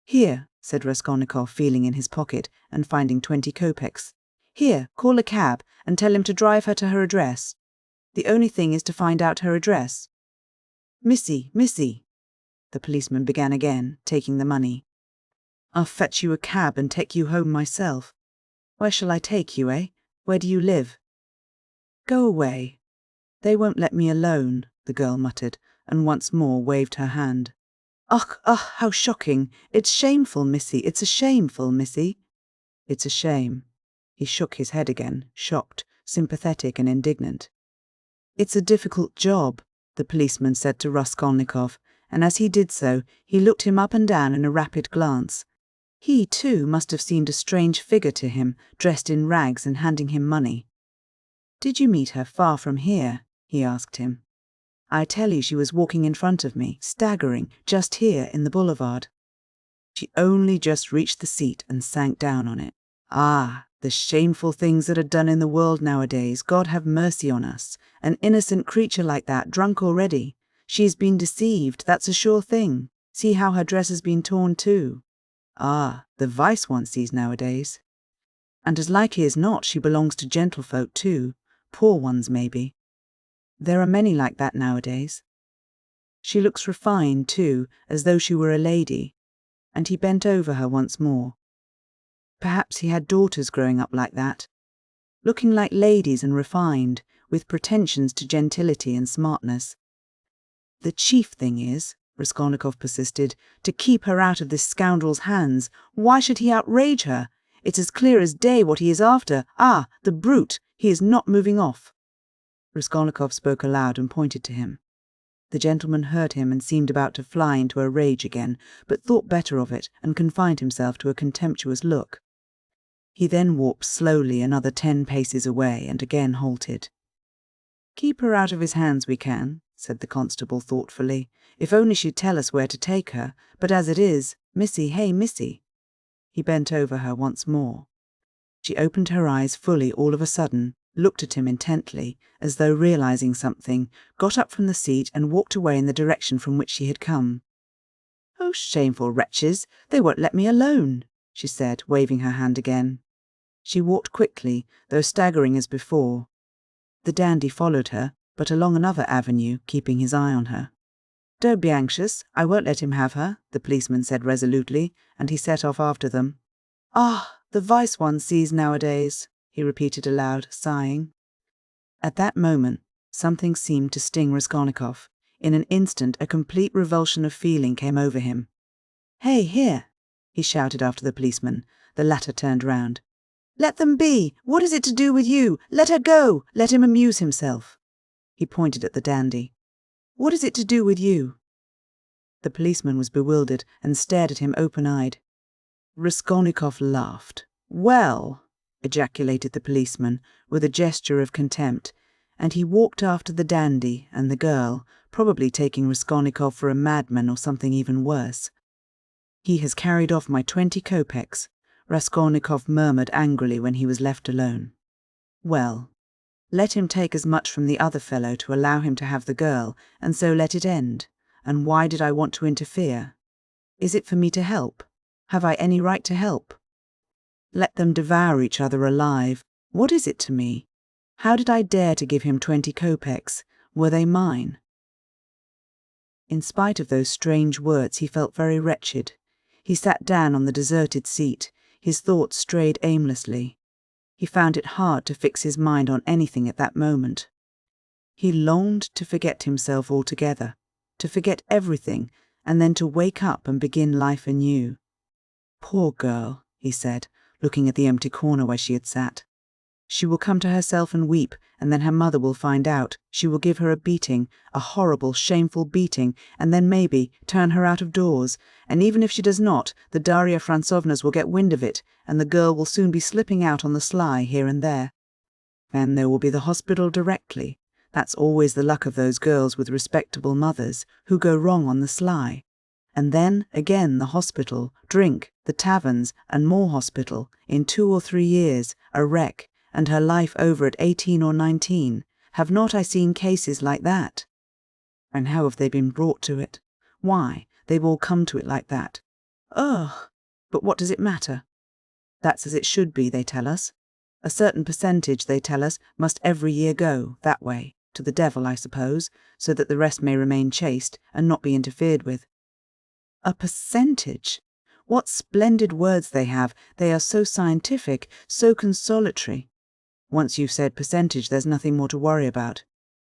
"Here," said Raskolnikov, feeling in his pocket and finding 20 kopecks. "Here, call a cab and tell him to drive her to her address. The only thing is to find out her address." Missy," the policeman began again, taking the money. "I'll fetch you a cab and take you home myself." "Where shall I take you, eh? Where do you live?" "Go away. They won't let me alone," the girl muttered, and once more waved her hand. Ugh, how shocking! It's shameful, Missy, it's a shameful, Missy." "It's a shame." He shook his head again, shocked, sympathetic and indignant. "It's a difficult job," the policeman said to Raskolnikov, and as he did so, he looked him up and down in a rapid glance. He, too, must have seemed a strange figure to him, dressed in rags and handing him money. "Did you meet her far from here?" he asked him. "I tell you she was walking in front of me, staggering, just here in the boulevard. She only just reached the seat and sank down on it. Ah, the shameful things that are done in the world nowadays. God have mercy on us. An innocent creature like that, drunk already. She's been deceived, that's a sure thing. See how her dress has been torn too. Ah, the vice one sees nowadays." And as likely as not, she belongs to gentlefolk too, poor ones maybe. There are many like that nowadays. She looks refined too, as though she were a lady, and he bent over her once more. Perhaps he had daughters growing up like that, looking like ladies and refined, with pretensions to gentility and smartness. The chief thing is, Raskolnikov persisted, to keep her out of this scoundrel's hands. Why should he outrage her? It's as clear as day what he is after. Ah, the brute! He is not moving off. Raskolnikov spoke aloud and pointed to him. The gentleman heard him and seemed about to fly into a rage again, but thought better of it and confined himself to a contemptuous look. He then walked slowly another 10 paces away and again halted. "Keep her out of his hands we can," said the constable thoughtfully, "if only she'd tell us where to take her, but as it is, Missy, hey, Missy." He bent over her once more. She opened her eyes fully all of a sudden, looked at him intently, as though realizing something, got up from the seat and walked away in the direction from which she had come. "Oh, shameful wretches, they won't let me alone," she said, waving her hand again. She walked quickly, though staggering as before. The dandy followed her, but along another avenue, keeping his eye on her. "Don't be anxious, I won't let him have her," the policeman said resolutely, and he set off after them. "Ah, the vice one sees nowadays," he repeated aloud, sighing. At that moment, something seemed to sting Raskolnikov. In an instant, a complete revulsion of feeling came over him. "Hey, here!" he shouted after the policeman. The latter turned round. "Let them be! What is it to do with you? Let her go! Let him amuse himself." He pointed at the dandy. "What is it to do with you?" The policeman was bewildered and stared at him open-eyed. Raskolnikov laughed. "Well," ejaculated the policeman, with a gesture of contempt, and he walked after the dandy and the girl, probably taking Raskolnikov for a madman or something even worse. "He has carried off my 20 kopecks," Raskolnikov murmured angrily when he was left alone. "Well, let him take as much from the other fellow to allow him to have the girl, and so let it end. And why did I want to interfere? Is it for me to help? Have I any right to help? Let them devour each other alive. What is it to me? How did I dare to give him 20 kopecks? Were they mine?" In spite of those strange words, he felt very wretched. He sat down on the deserted seat. His thoughts strayed aimlessly. He found it hard to fix his mind on anything at that moment. He longed to forget himself altogether, to forget everything, and then to wake up and begin life anew. "Poor girl," he said, looking at the empty corner where she had sat. "She will come to herself and weep, and then her mother will find out. She will give her a beating, a horrible, shameful beating, and then maybe turn her out of doors. And even if she does not, the Darya Frantsovnas will get wind of it, and the girl will soon be slipping out on the sly here and there. And there will be the hospital directly. That's always the luck of those girls with respectable mothers, who go wrong on the sly. And then, again, the hospital, drink, the taverns, and more hospital, in 2 or 3 years, a wreck, and her life over at 18 or 19. Have not I seen cases like that? And how have they been brought to it? Why, they've all come to it like that. Ugh! But what does it matter? That's as it should be, they tell us. A certain percentage, they tell us, must every year go, that way, to the devil, I suppose, so that the rest may remain chaste and not be interfered with. A percentage! What splendid words they have! They are so scientific, so consolatory. Once you've said percentage, there's nothing more to worry about.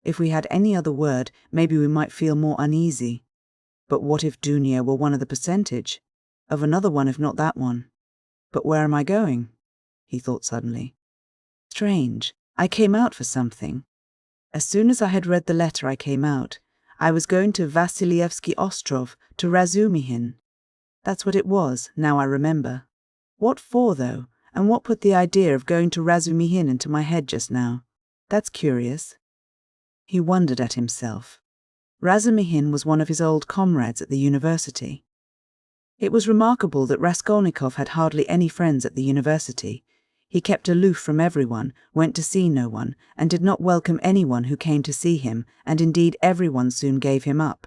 If we had any other word, maybe we might feel more uneasy. But what if Dunia were one of the percentage? Of another one if not that one. But where am I going? He thought suddenly. Strange, I came out for something. As soon as I had read the letter I came out. I was going to Vassilyevsky Ostrov, to Razumihin. That's what it was, now I remember. What for, though? And what put the idea of going to Razumihin into my head just now? That's curious. He wondered at himself. Razumihin was one of his old comrades at the university. It was remarkable that Raskolnikov had hardly any friends at the university. He kept aloof from everyone, went to see no one, and did not welcome anyone who came to see him, and indeed everyone soon gave him up.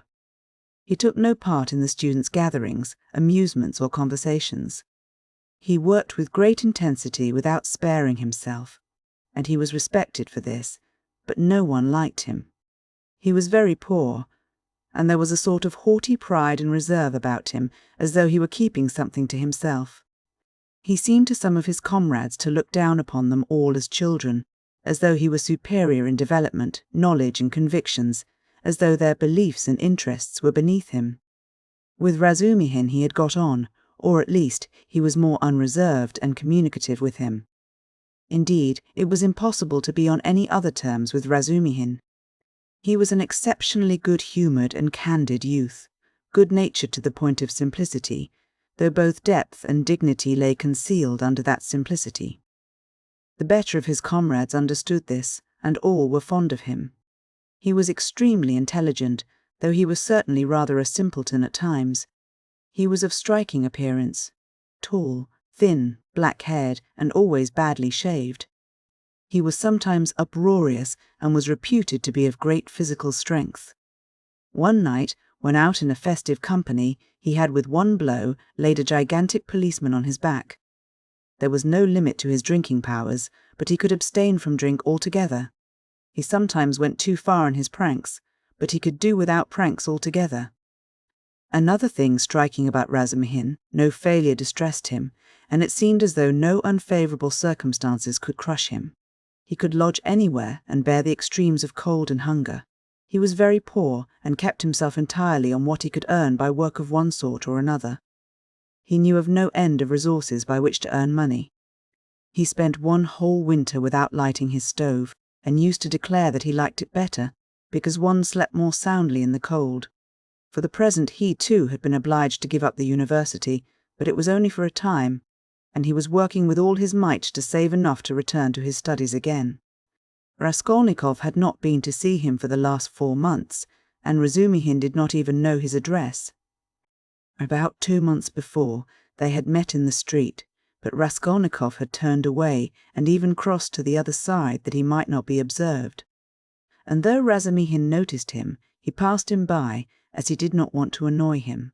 He took no part in the students' gatherings, amusements, or conversations. He worked with great intensity without sparing himself, and he was respected for this, but no one liked him. He was very poor, and there was a sort of haughty pride and reserve about him, as though he were keeping something to himself. He seemed to some of his comrades to look down upon them all as children, as though he were superior in development, knowledge and convictions, as though their beliefs and interests were beneath him. With Razumihin he had got on, or at least he was more unreserved and communicative with him. Indeed, it was impossible to be on any other terms with Razumihin. He was an exceptionally good-humoured and candid youth, good-natured to the point of simplicity, though both depth and dignity lay concealed under that simplicity. The better of his comrades understood this, and all were fond of him. He was extremely intelligent, though he was certainly rather a simpleton at times. He was of striking appearance, tall, thin, black-haired, and always badly shaved. He was sometimes uproarious and was reputed to be of great physical strength. One night, when out in a festive company, he had with one blow laid a gigantic policeman on his back. There was no limit to his drinking powers, but he could abstain from drink altogether. He sometimes went too far in his pranks, but he could do without pranks altogether. Another thing striking about Razumihin, no failure distressed him, and it seemed as though no unfavourable circumstances could crush him. He could lodge anywhere and bear the extremes of cold and hunger. He was very poor and kept himself entirely on what he could earn by work of one sort or another. He knew of no end of resources by which to earn money. He spent one whole winter without lighting his stove, and used to declare that he liked it better, because one slept more soundly in the cold. For the present he too had been obliged to give up the university, but it was only for a time, and he was working with all his might to save enough to return to his studies again. Raskolnikov had not been to see him for the last 4 months, and Razumihin did not even know his address. About 2 months before, they had met in the street, but Raskolnikov had turned away and even crossed to the other side that he might not be observed. And though Razumihin noticed him, he passed him by, as he did not want to annoy him.